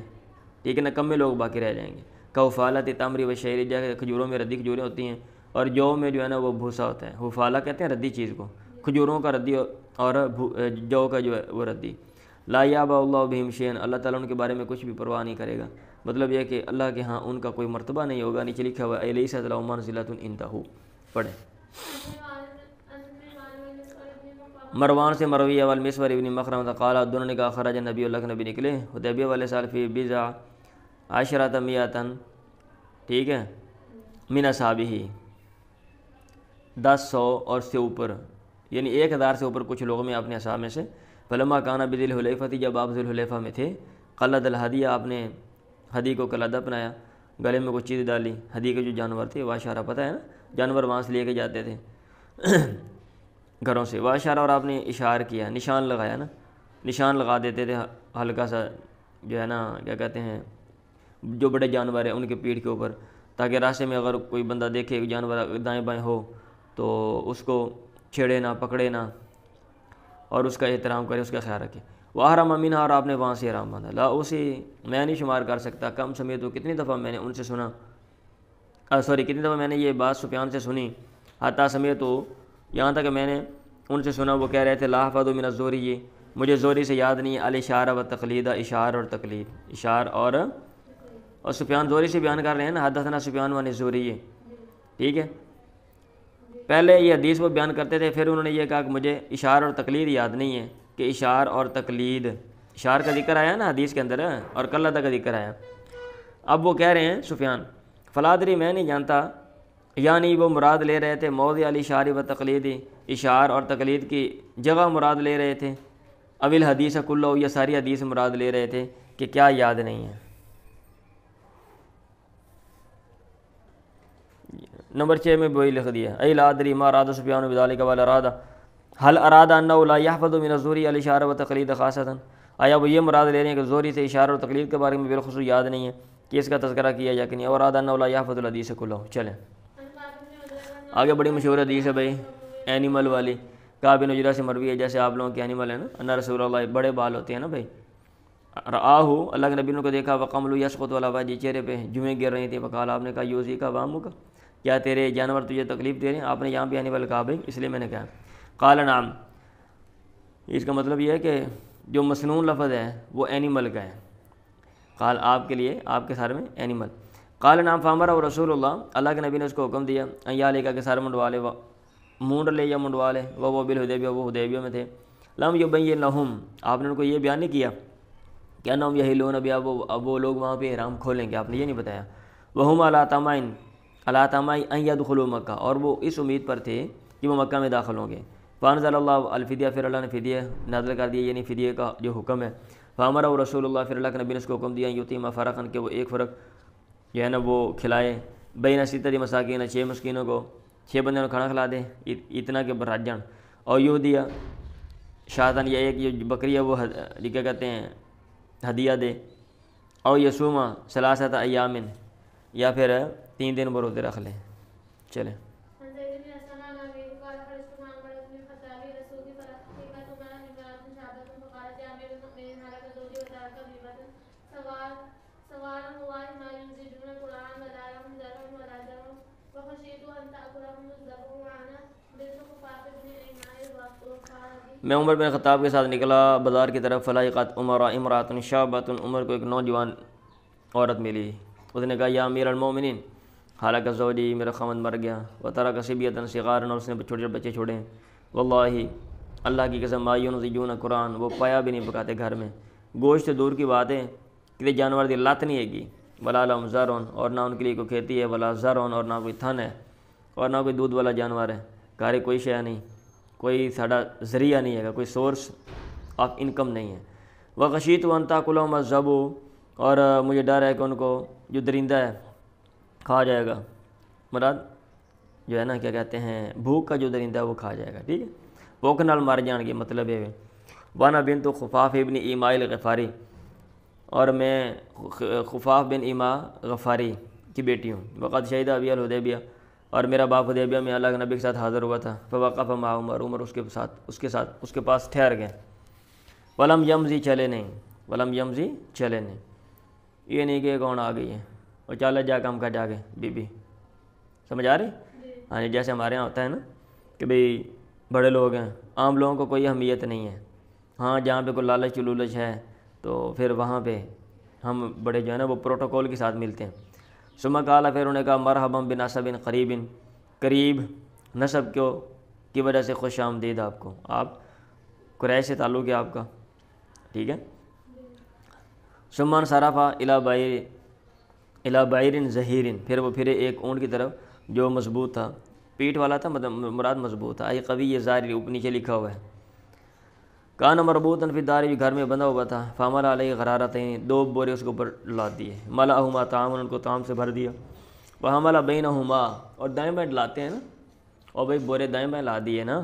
ٹھیک ہے نا، کم میں لوگ باقی رہ جائیں گے، کحفالۃ تمر والشعیر، جیسے کھجوروں میں ردی کھجوریں ہوتی ہیں، اور جو میں جو ہے نا وہ بھوسا ہوتا ہے، حفالہ کہتے ہیں ردی چیز کو، کھجوروں کا ردی اور جو کا جو ہے وہ ردی۔ لا یابا اللہ بہم شیئا، اللہ تعالیٰ ان کے بارے میں کچھ بھی پرواہ نہیں کرے گا، مطلب یہ کہ اللہ کے ہاں ان کا کوئی مرتبہ نہیں ہوگا، نیچے لکھا ہوا الیست لہم منزلۃ عندہ، پڑھیں۔ مروان سے مرویہ والمسور ابن مخرمہ قال، دونوں نے کہا خرج نبی اللہ کے نبی نکلے حدیبیہ والے سال فی بضع عشرۃ مئۃ، ٹھیک ہے، من اصحابہ، 100 اور سے اوپر، یعنی 1000 سے اوپر کچھ لوگوں میں اپنے اصحاب میں سے۔ فلما کان بذی الحلیفہ، جب آپ ذی الحلیفہ میں تھے، قلد الہدیہ، آپ نے ہدی کو قلادہ بنایا، گلے میں کچھ چیز ڈالی، ہدی کے جو جانور تھے، واشارہ پتہ ہے نا، جانور وہاں سے لے کے جاتے تھے گھروں سے، واشارہ، اور آپ نے اشار کیا، نشان لگایا نا، نشان لگا دیتے تھے ہلکا سا جو ہے نا، کیا کہتے ہیں، جو بڑے جانور ہیں ان کے پیٹھ کے اوپر، تاکہ راستے میں اگر کوئی بندہ دیکھے جانور دائیں بائیں ہو تو اس کو چھیڑے نہ، پکڑے نہ، اور اس کا احترام کرے، اس کا خیال رکھے۔ وَأَحْرَمَ مِنْهَا، اور آپ نے وہاں سے احرام باندھا، لا اسی میں نہیں شمار کر سکتا، کم سمیت ہو، کتنی دفعہ میں نے ان سے سنا، کتنی دفعہ میں نے یہ بات سفیان سے سنی، حتیٰ سمیت ہو، یہاں تک کہ میں نے ان سے سنا، وہ کہہ رہے تھے لا احفظ من الزہری، مجھے زہری سے یاد نہیں، الاشارہ و تقلید، اشار اور تقلید، اشار اور سفیان زہری سے بیان کر رہے ہیں نا، حدثنا سفیان عن الزہری، ٹھیک ہے۔ پہلے یہ حدیث وہ بیان کرتے تھے، پھر انہوں نے یہ کہا کہ مجھے اشار اور تقلید یاد نہیں ہے، کہ اشار اور تقلید، اشار کا ذکر آیا نا حدیث کے اندر، اور قلادہ کا ذکر آیا۔ اب وہ کہہ رہے ہیں سفیان، فلا ادری، میں نہیں جانتا، یعنی وہ مراد لے رہے تھے موضع الاشار و تقلیدی، اشار اور تقلید کی جگہ مراد لے رہے تھے، اول حدیث کلہ، یا ساری حدیث مراد لے رہے تھے، کہ کیا یاد نہیں ہے۔ نمبر 6 میں وہی لکھ دیا، ای لا ادری ما اراد سفیان بذلک ولا اراد، هل اراد انه لا يحفظ من الزہری الاشارہ والتقلید خاصۃ، آیا وہ یہ مراد لے رہے ہیں کہ زہری سے اشارہ اور تقلید کے بارے میں بالخصوص یاد نہیں ہے کہ اس کا تذکرہ کیا یا کہ نہیں، اور اراد انه لا يحفظ الحدیث کلہ۔ چلیں آگے، بڑی مشہور حدیث ہے بھائی، اینیمل والی، کعب بن عجرہ سے مروی ہے، جیسے آپ لوگوں کے اینیمل ہے نا، ان رسول اللہ، بڑے بال ہوتے ہیں نا بھائی، رآہ، اللہ کے نبی نے کو دیکھا، وقمل یسقط علی وجہ، چہرے پہ جوئیں گر رہی تھیں، وقال، آپ نے کہا یوزی کا وامو کا، کیا تیرے جانور تجھے تکلیف دے رہے ہیں؟ آپ نے یہاں بھی اینیمل کہا بھائی، اس لیے میں نے کہا، قال نعم، اس کا مطلب یہ ہے کہ جو مسنون لفظ ہے وہ اینیمل کا ہے، قال آپ کے لیے، آپ کے سارے میں اینیمل، قال نعم فامر اور رسول اللہ، اللہ کے نبی نے اس کو حکم دیا، یا لے کا سارے منڈوا لے، مونڈ لے یا منڈوا لے، وہ بالحدیبیہ، وہ حدیبیہ میں تھے، لم یبین لہم، آپ نے ان کو یہ بیان نہیں کیا کہ انہم یحلون بہا، وہ لوگ وہاں پہ احرام کھولیں گے، آپ نے یہ نہیں بتایا، وہم علی طمع ان یدخلوا مکہ، اور وہ اس امید پر تھے کہ وہ مکہ میں داخل ہوں گے، فانزل اللہ الفدیہ، پھر اللہ نے فدیہ نازل کر دیا، یعنی فدیہ کا جو حکم ہے، فامر رسول اللہ، پھر اللہ کے نبی نے اس کو حکم دیا، یتیم فرقن، کہ وہ ایک فرق جو ہے نا وہ کھلائے، بین ستۃ مساکین، 6 مسکینوں کو، 6 بندوں کو کھانا کھلا دے، اتنا کہ براجن، اور یوں دیا شاطن، یا ایک یہ بکری ہے وہ کیا کہتے ہیں ہدیہ دے، اور یصوما ثلاثۃ ایام، یا پھر 3 دن روزے رکھ لیں۔ چلیں میں عمر بن خطاب کے ساتھ نکلا بازار کی طرف، فلاقت عمر امرات شابۃ، عمر کو ایک نوجوان عورت ملی، اس نے کہا یا امیر المومنین، حالانکہ زوجی، میرا خاوند مر گیا، وترک صبیۃ صغارا، اور اس نے چھوٹے بچے چھوڑے ہیں، واللہ اللہ کی قسم ما ینزجون قرآن، وہ پایا بھی نہیں پکاتے گھر میں، گوشت دور کی بات ہے، کسی جانور دی لت نہیں ہے گی، ولا لہم زرعن، اور نہ ان کے لیے کوئی کھیتی ہے، ولا زرعن، اور نہ کوئی تھن ہے، اور نہ کوئی دودھ والا جانور ہے، گھر کوئی شے نہیں، کوئی ساڈا ذریعہ نہیں ہے، کوئی سورس آف انکم نہیں ہے۔ وخشیت ان تاکلہم الذئب، اور مجھے ڈر ہے کہ ان کو جو درندہ ہے کھا جائے گا، مراد جو ہے نا کیا کہتے ہیں بھوک کا جو درندہ ہے وہ کھا جائے گا، ٹھیک ہے، بھوک نال مر جان گے، مطلب ہے وانا بنت خفاف ابن ایما الغفاری، اور میں خفاف بن ایما غفاری کی بیٹی ہوں، وقت شہید ابی الحدیبیہ، اور میرا باپ حدیبیہ میں اللہ کے نبی کے ساتھ حاضر ہوا تھا، فوقف مع عمر، عمر اس کے پاس ٹھہر گئے، ولم یمزی چلے نہیں، ولم یمزی چلے نہیں، یہ نہیں کہ کون آ گئی ہے اور چل جا کام کا جا کے بی بی، سمجھ آ رہی؟ ہاں جی، جیسے ہمارے یہاں ہوتا ہے نا کہ بھئی بڑے لوگ ہیں، عام لوگوں کو کوئی اہمیت نہیں ہے، ہاں جہاں پہ کوئی لالچ لولچ ہے تو پھر وہاں پہ ہم بڑے جو ہے نا وہ پروٹوکول کے ساتھ ملتے ہیں۔ ثم قال، پھر انہوں نے کہا مرحبا بنسب قریب، قریب نسب کی وجہ سے خوش آمدید آپ کو، آپ قریش سے تعلق ہے آپ کا، ٹھیک ہے۔ ثم انصرف الی بعیر ظہیر، پھر وہ پھرے ایک اونٹ کی طرف جو مضبوط تھا، پیٹھ والا تھا، مراد مضبوط تھا، قوی ظاہر، اوپر نیچے لکھا ہوا ہے، کان مربوطا فی الدار، بھی گھر میں بندھا ہوا تھا، فحمل علیہ غرارتین، 2 بورے اس کے اوپر لاد دیے، ملأہما طعاما، ان کو طعام سے بھر دیا، وحمل بینہما، اور دائیں بائیں لاتے ہیں نا، اور بھائی بورے دائیں بائیں لا دیے نا،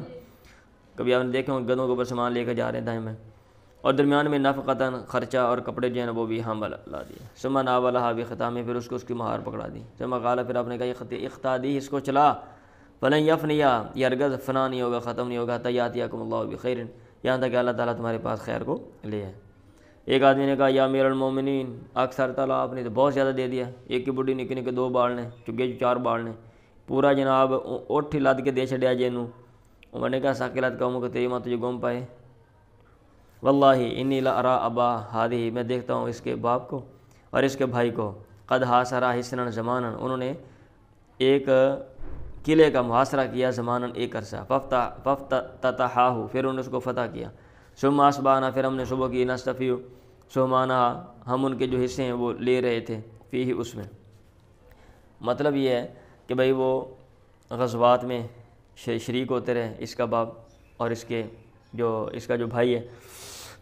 کبھی آپ نے دیکھے ہوں گدھوں کے اوپر سامان لے کے جا رہے ہیں دائیں بائیں، اور درمیان میں نفقتاً خرچہ اور کپڑے جو ہیں وہ بھی حمل لا دیے، ثم ناولہا بخطام، پھر اس کو اس کی مہار پکڑا دی، ثم قال، پھر آپ نے کہا اقتادی، اس کو چلا، فلن یفنیا، یہ ہرگز فنا نہیں ہوگا، ختم نہیں ہوگا، حتی یاتیکم اللہ بخیر، یہاں تک کہ اللہ تعالیٰ تمہارے پاس خیر کو لے آئے۔ ایک آدمی نے کہا یا امیر المومنین، اکثر تعالیٰ، آپ نے تو بہت زیادہ دے دیا، ایک کی بڈھی نکے نکے 2 بالنے، چگے جو 4 بالنے، پورا جناب اٹھ لد کے دے چھڑیا جینوں۔ عمر نے کہا ثقلت قومک، تیری ماں تجھے گم پائے، واللہ انی لارا ابا ہادی، میں دیکھتا ہوں اس کے باپ کو اور اس کے بھائی کو، قد حاصرا حسنا زمانا، انہوں نے ایک قلعے کا محاصرہ کیا، زماناً ایک عرصہ، ففتتحاہ، پھر انہوں نے اس کو فتح کیا، ثم اصبحنا، پھر ہم نے صبح کی، نستفیو سہمانہ، ہم ان کے جو حصے ہیں وہ لے رہے تھے، فیہ، اس میں، مطلب یہ ہے کہ بھئی وہ غزوات میں شریک ہوتے رہے، اس کا باپ اور اس کا جو بھائی ہے،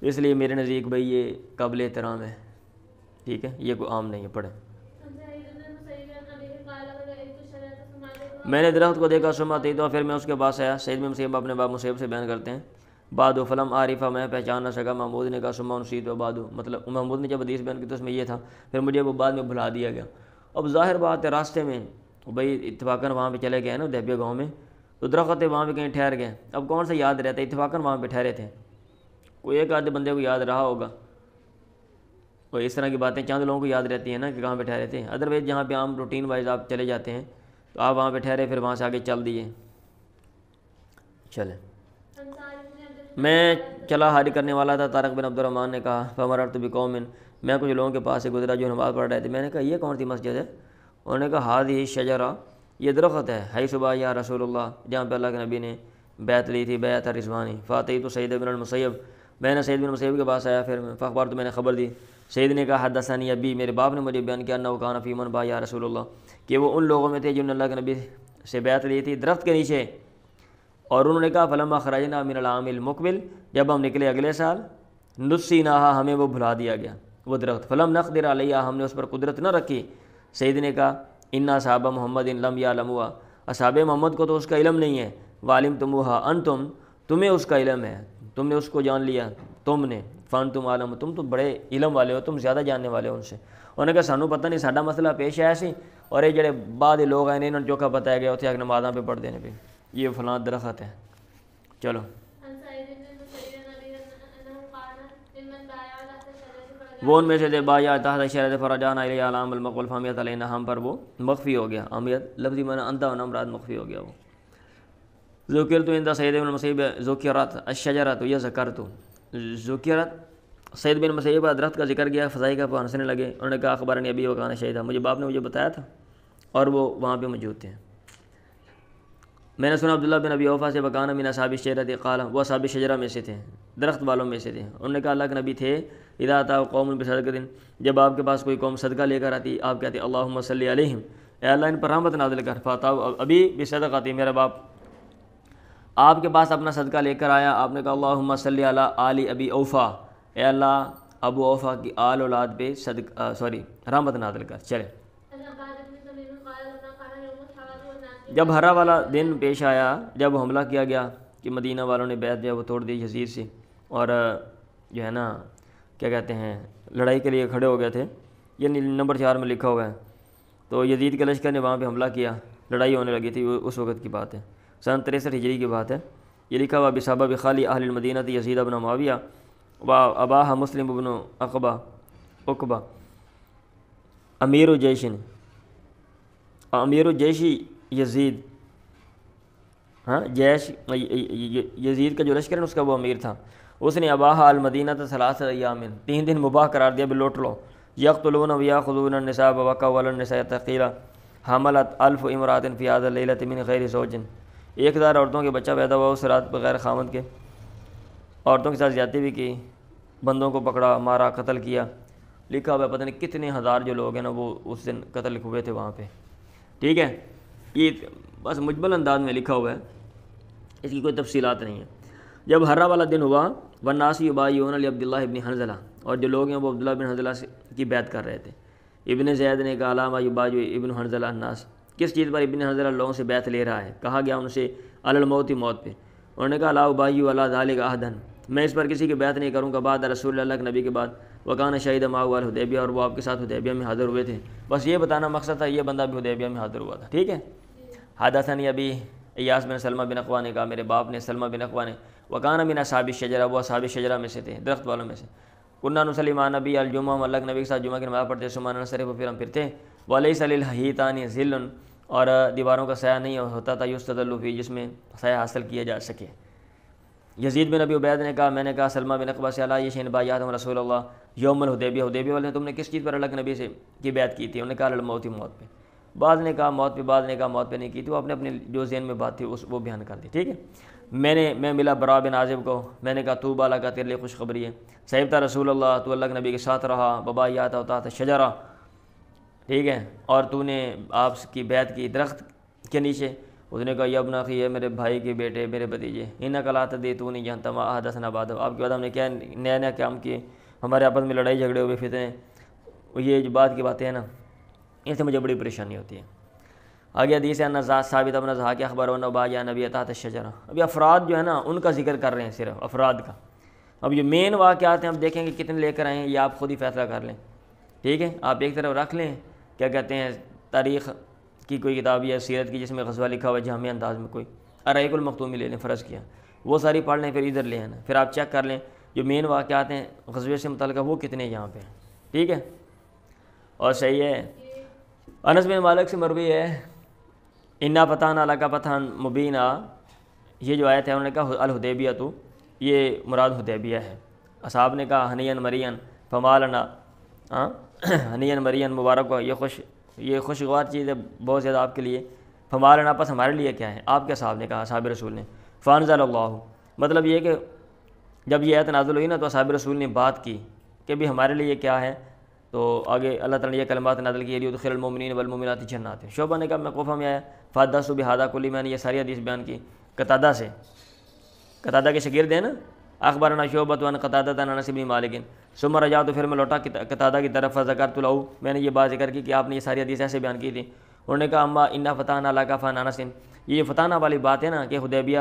اس لیے میرے نزدیک بھئی یہ قابل احترام ہے، ٹھیک ہے، یہ کوئی عام نہیں ہے، پڑھیں۔ میں نے درخت کو دیکھا، سماتی تو پھر میں اس کے پاس آیا، سعید بن مسیب اپنے باپ مسیب سے بیان کرتے ہیں، بعد فلم عارفہ، میں پہچان نہ سکا، محمود نے کہا سما نسیت و بعد، مطلب محمود نے جب حدیث بیان کی تو اس میں یہ تھا، پھر مجھے وہ بعد میں بھلا دیا گیا۔ اب ظاہر بات ہے راستے میں بھئی اتفاقاً وہاں پہ چلے گئے نا حدیبیہ گاؤں میں، تو درخت وہاں پہ کہیں ٹھہر گئے، اب کون سا یاد رہتا ہے، اتفاقاً وہاں پہ ٹھہرے تھے، کوئی ایک آدھے بندے کو یاد رہا ہوگا، اور اس طرح کی باتیں چند لوگوں کو یاد رہتی ہیں نا کہ کہاں پہ ٹھہرے تھے، ادروائز جہاں پہ عام روٹین وائز آپ چلے جاتے ہیں تو آپ وہاں پہ ٹھہرے، پھر وہاں سے آگے چل دیے، چلیں۔ میں چلا حاج کرنے والا تھا، طارق بن عبد الرحمن نے کہا، فمررت بقوم، میں کچھ لوگوں کے پاس سے گزرا جو نماز پڑھ رہے تھے، میں نے کہا یہ کون سی مسجد ہے، انہوں نے کہا ہادی شجرہ، یہ درخت ہے، حی صبح یا رسول اللہ، جہاں پہ اللہ کے نبی نے بیعت لی تھی، بیعت رضوانی، فاتحی تو سعید بن المسیب، میں نے سعید بن مسیب کے پاس آیا، پھر فاخبار تو میں نے خبر دی، سعید نے کہا حدثنی ابی، میرے باپ نے مجھے بیان کیا، انہ کان فی من بایا رسول اللہ، کہ وہ ان لوگوں میں تھے جنہوں نے اللہ کے نبی سے بیعت لی تھی درخت کے نیچے، اور انہوں نے کہا فلما خرجنا من العام المقبل، جب ہم نکلے اگلے سال، نسیناہا، ہمیں وہ بھلا دیا گیا وہ درخت، فلم نقدر علیہ، ہم نے اس پر قدرت نہ رکھی، سعید نے کہا انا اصحاب محمد لم یعلموا، اصحاب محمد کو تو اس کا علم نہیں ہے، وعلمتموہا انتم، تمہیں اس کا علم ہے، تم نے اس کو جان لیا، تم نے، فانتم عالم، تم تو بڑے علم والے ہو، تم زیادہ جاننے والے ہو ان سے، انہوں نے کہا سانو پتہ نہیں، ساڈا مسئلہ پیش آیا سی، اور یہ جڑے بعد لوگ ہیں انہوں نے چوکھا بتایا گیا اتنے نمازاں پہ پڑھ دینے پہ، یہ فلاں درخت ہے، چلو۔ وہ ان میں سے تھے بایا تحت شرط فرجانا الی علام المقبول فہمیت علینا، ہم پر وہ مخفی ہو گیا، امیت لفظی معنی انتا ہونا مراد مخفی ہو گیا، وہ ذکرت عند سعید بن المسیب ذکرت الشجرۃ یذکرت، ذکرت سعید بن مسیب کا درخت کا ذکر کیا، فضائی کا ہنسنے لگے، انہوں نے کہا اخبرنی ابی وکان شہیدا، مجھے باپ نے مجھے بتایا تھا اور وہ وہاں پہ موجود تھے۔ میں نے سنا عبداللہ بن ابی اوفا سے وکان من اصحاب الشجرۃ قال، وہ اصحاب شجرہ میں سے تھے، درخت والوں میں سے تھے. انہوں نے کہا اللہ کے نبی تھے اذا اتى قوم بصدقۃ، جب آپ کے پاس کوئی قوم صدقہ لے کر آتی آپ کہتے اللہم صلی علیہم، اے اللہ ان پر رحمت نازل کر. فاتوا ابی بصدقۃ، میرا باپ آپ کے پاس اپنا صدقہ لے کر آیا، آپ نے کہا اللہم صلی علی آل ابی اوفا، اے اللہ ابو اوفا کی آل اولاد پہ رحمت نازل کر. چلے جب ہرا والا دن پیش آیا، جب حملہ کیا گیا کہ مدینہ والوں نے بیعت جو ہے وہ توڑ دی یزید سے، اور جو ہے نا کیا کہتے ہیں لڑائی کے لیے کھڑے ہو گئے تھے، یہ نمبر 4 میں لکھا ہوا ہے. تو یزید کے لشکر نے وہاں پہ حملہ کیا، لڑائی ہونے لگی تھی، اس وقت کی بات ہے، سن 63 ہجری کی بات ہے. یہ لکھا ہوا بسبب خالی اہل المدینہ یزید بن معاویہ و اباہ مسلم بن عقبہ امیر الجیشی یزید، ہاں جیش یزید کا جو لشکر ہے اس کا وہ امیر تھا. اس نے اباہ المدینہ ثلاث ایام، 3 دن مباح قرار دیا، لوٹ لو. یقتلون ویاخذون النساء ووقعوا علی النساء تقیلا حملت 1000 امرات فی هذا اللیلۃ من غیر زوج، 1000 عورتوں کے بچہ پیدا ہوا اس رات بغیر خامند کے. عورتوں کے ساتھ زیادتی بھی کی، بندوں کو پکڑا، مارا، قتل کیا. لکھا ہوا ہے پتہ نہیں کتنے ہزار جو لوگ ہیں نا وہ اس دن قتل ہوئے تھے وہاں پہ. ٹھیک ہے، یہ بس مجمل انداز میں لکھا ہوا ہے، اس کی کوئی تفصیلات نہیں ہے. جب ہرا والا دن ہوا والناس یبایعون لعبداللہ ابن حنظلہ، اور جو لوگ ہیں وہ عبداللہ بن حنظلہ کی بیعت کر رہے تھے. ابن زید نے کہا علامہ یبایع ابن حنظلہ الناس، کس چیز پر ابن حنظلہ لوگوں سے بیعت لے رہا ہے؟ کہا گیا ان سے علی الموت، موت پہ. انہوں نے کہا لا ابایع علی ذلک احدا، میں اس پر کسی کی بیعت نہیں کروں گا بعد رسول اللہ کے نبی کے بعد. وکان شہید معه الحدیبیہ، اور وہ آپ کے ساتھ حدیبیہ میں حاضر ہوئے تھے. بس یہ بتانا مقصد تھا، یہ بندہ بھی حدیبیہ میں حاضر ہوا تھا. ٹھیک ہے. حدثنی ابی ایاس بن سلمہ بن اقوا نے کہا میرے باپ نے سلمہ بن اقوا نے، وکان من اصحاب الشجرہ، وہ اصحاب شجرہ میں سے تھے، درخت والوں میں سے. کننا نصلی مع نبی الجمعہ، ہم اللہ کے نبی کے ساتھ جمعہ کی نماز پڑھتے، ثم ننصرف، پھر ہم پھرتے. ولیس للحیطان ظل، اور دیواروں کا سایہ نہیں ہوتا تھا یستظل فی، جس میں سایہ حاصل کیا جا سکے. یزید بن ابی عبید نے کہا میں نے کہا سلمہ بن اقوا سے علی یشین بایعتہم رسول اللہ یوم الحدیبیہ، حدیبیہ والے تم نے کس چیز پر اللہ کے نبی سے کی بیعت کی تھی؟ انہوں نے کہا الموت، موت پہ. بعض نے کہا موت پہ، بعض نے کہا موت پہ نہیں کی تھی. وہ اپنے جو ذہن میں بات تھی وہ بیان کر دی. ٹھیک ہے. میں ملا برا بن عازب کو، میں نے کہا تو بالا کا تیرے لیے خوشخبری ہے، صحیح رسول اللہ، تو اللہ کے نبی کے ساتھ رہا، ببایعت تحت شجرہ، ٹھیک ہے، اور تو نے آپ کی بیعت کی درخت کے نیچے. اس نے کہا یا ابن اخی، ہے میرے بھائی کے بیٹے، میرے بھتیجے، انک لا تدری، تو نہیں جانتا ما حدثنا بعد، آپ کے بعد ہم نے کیا نیا نیا کام کیے، ہمارے آپس میں لڑائی جھگڑے ہوئے فتنے، یہ جو بات کی باتیں ہیں نا اس سے مجھے بڑی پریشانی ہوتی ہے. آگے حدیث ہے ان ثابت بن ضحاک اخبر ان ابایع نبی تحت الشجرہ. ابھی افراد جو ہے نا ان کا ذکر کر رہے ہیں، صرف افراد کا. اب یہ مین واقعات ہیں، ہم دیکھیں گے کتنے لے کر آئے ہیں، یہ آپ خود ہی فیصلہ کر لیں. ٹھیک ہے. آپ ایک طرف رکھ لیں کیا کہتے ہیں تاریخ کی کوئی کتاب یا سیرت کی جس میں غزوہ لکھا ہوا ہے جامع انداز میں، کوئی الرحیق المختومی لے لیں، فرض کیا، وہ ساری پڑھ لیں، پھر ادھر لے آنا، پھر آپ چیک کر لیں جو مین واقعات ہیں غزوے سے متعلقہ وہ کتنے یہاں پہ ہیں. ٹھیک ہے. اور صحیح ہے. انس بن مالک سے مروی ہے انا فتحنا لک فتحا مبینا، یہ جو آیت ہے انہوں نے کہا الحدیبیہ، تو یہ مراد حدیبیہ ہے. اصحاب نے کہا ہنین مرین فما لنا، ہنین مرین مبارک ہو، یہ خوشگوار چیز ہے بہت زیادہ آپ کے لیے. فما لنا، پس ہمارے لیے کیا ہے؟ آپ کے اصحاب نے کہا، اصحاب رسول نے. فانزل اللہ، مطلب یہ کہ جب یہ آیت نازل ہوئی نا تو اصحاب رسول نے بات کی کہ بھی ہمارے لیے کیا ہے. تو آگے اللہ تعالیٰ نے یہ کلمات نازل کی لیدخل المؤمنین والمؤمنات جنات. شعبہ نے کہا میں کوفہ میں آیا، فحدثت بہذا کلی، میں نے یہ ساری حدیث بیان کی قتادہ سے، قتادہ کے شاگرد ہیں نا. اخبرنا شعبۃ عن قتادہ عن انس بن مالک، ثم رجعت، تو پھر میں لوٹا قتادہ کی طرف، فذکرت له، میں نے یہ بات ذکر کی کہ آپ نے یہ ساری حدیث ایسے بیان کی تھی. انہوں نے کہا اما انا فتحنا لک فتحا انس، یہ فتحنا والی بات ہے نا کہ حدیبیہ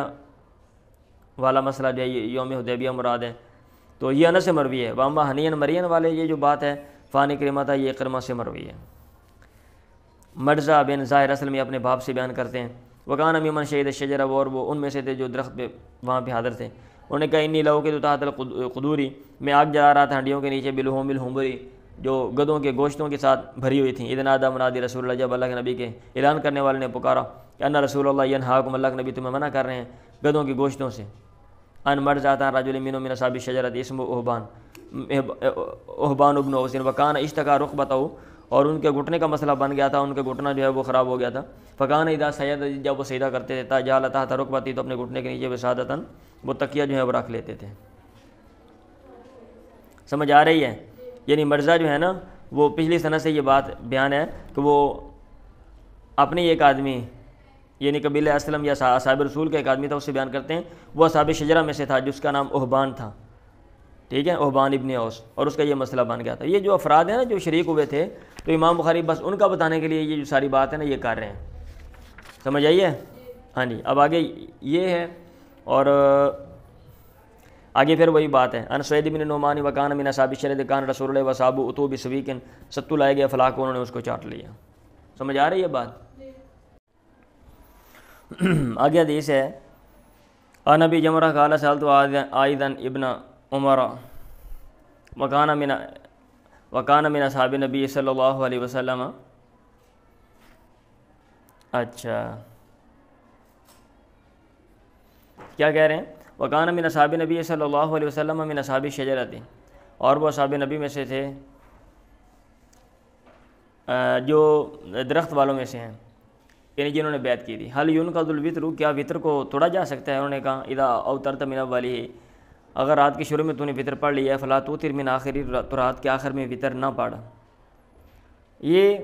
والا مسئلہ جو ہے یوم حدیبیہ مراد ہے، تو یہ انس سے مروی ہے. واما ہنین مرین والے یہ جو بات ہے فان اکرمہ تھا، یہ اکرمہ سے مروی ہے. مرزا بن ظاہر اصل میں اپنے باپ سے بیان کرتے ہیں. وکان ممن شہید الشجرہ، اور وہ ان میں سے تھے جو درخت پہ وہاں پہ حاضر تھے. انہوں نے کہا انی لہو کہ تحت القدوری، میں آگ جلا رہا تھا ہنڈیوں کے نیچے، بلحوم الحمری، جو گدوں کے گوشتوں کے ساتھ بھری ہوئی تھیں. اذ نادی منادی رسول اللہ، جب اللہ کے نبی کے اعلان کرنے والے نے پکارا کہ ان رسول اللہ ینہاکم، اللہ کے نبی تمہیں منع کر رہے ہیں گدوں کے گوشتوں سے. ان مرزا رجل من اصحاب الشجرۃ اسمہ احبان بن اوس، وکان اشتکا رکبتہ، اور ان کے گھٹنے کا مسئلہ بن گیا تھا، ان کے گھٹنا جو ہے وہ خراب ہو گیا تھا۔ فکان اذا سجد، جب وہ سجدہ کرتے تھے، جعل تحت رکبتی، تو اپنے گھٹنے کے نیچے وسادتاً وہ تکیہ جو ہے وہ رکھ لیتے تھے۔ سمجھ آ رہی ہے؟ یعنی مرزا جو ہے نا وہ پچھلی سنت سے یہ بات بیان ہے کہ وہ اپنے ایک آدمی یعنی قبیلہ اسلم یا اصحاب رسول کا ایک آدمی تھا، اس سے بیان کرتے ہیں، وہ اصحاب شجرہ میں سے تھا جس کا نام احبان تھا، ٹھیک ہے، احبان ابن اوس، اور اس کا یہ مسئلہ بن گیا تھا۔ یہ جو افراد ہیں نا جو شریک ہوئے تھے، تو امام بخاری بس ان کا بتانے کے لیے یہ جو ساری بات ہے نا یہ کر رہے ہیں، سمجھ آئیے؟ ہاں جی، اب آگے یہ ہے، اور آگے پھر وہی بات ہے، ان سعید بن نعمان وکان من اصحاب الشجرۃ کان رسول اللہ وصحابہ اتوا بسویق، ستو لائے گئے فلاح کو، انہوں نے اس کو چاٹ لیا۔ سمجھ آ رہی ہے بات؟ آگے حدیث ہے، ان ابی جمرہ قال سألت عائذا ابن عمر وکان من اصحاب نبی صلی اللہ علیہ وسلم۔ اچھا کیا کہہ رہے ہیں؟ وکان من اصحاب نبی صلی اللہ علیہ وسلم من اصحاب الشجرۃ، اور وہ اصحاب نبی میں سے تھے جو درخت والوں میں سے ہیں، یعنی جنہوں نے بیعت کی تھی۔ حل ينقض الوتر، کیا وطر کو توڑا جا سکتا ہے؟ انہوں نے کہا اذا اوترت من اوله، اگر رات کے شروع میں تو نے وطر پڑھ لیا ہے، فلا توتر من آخری، تو رات کے آخر میں وطر نہ پڑھا۔ یہ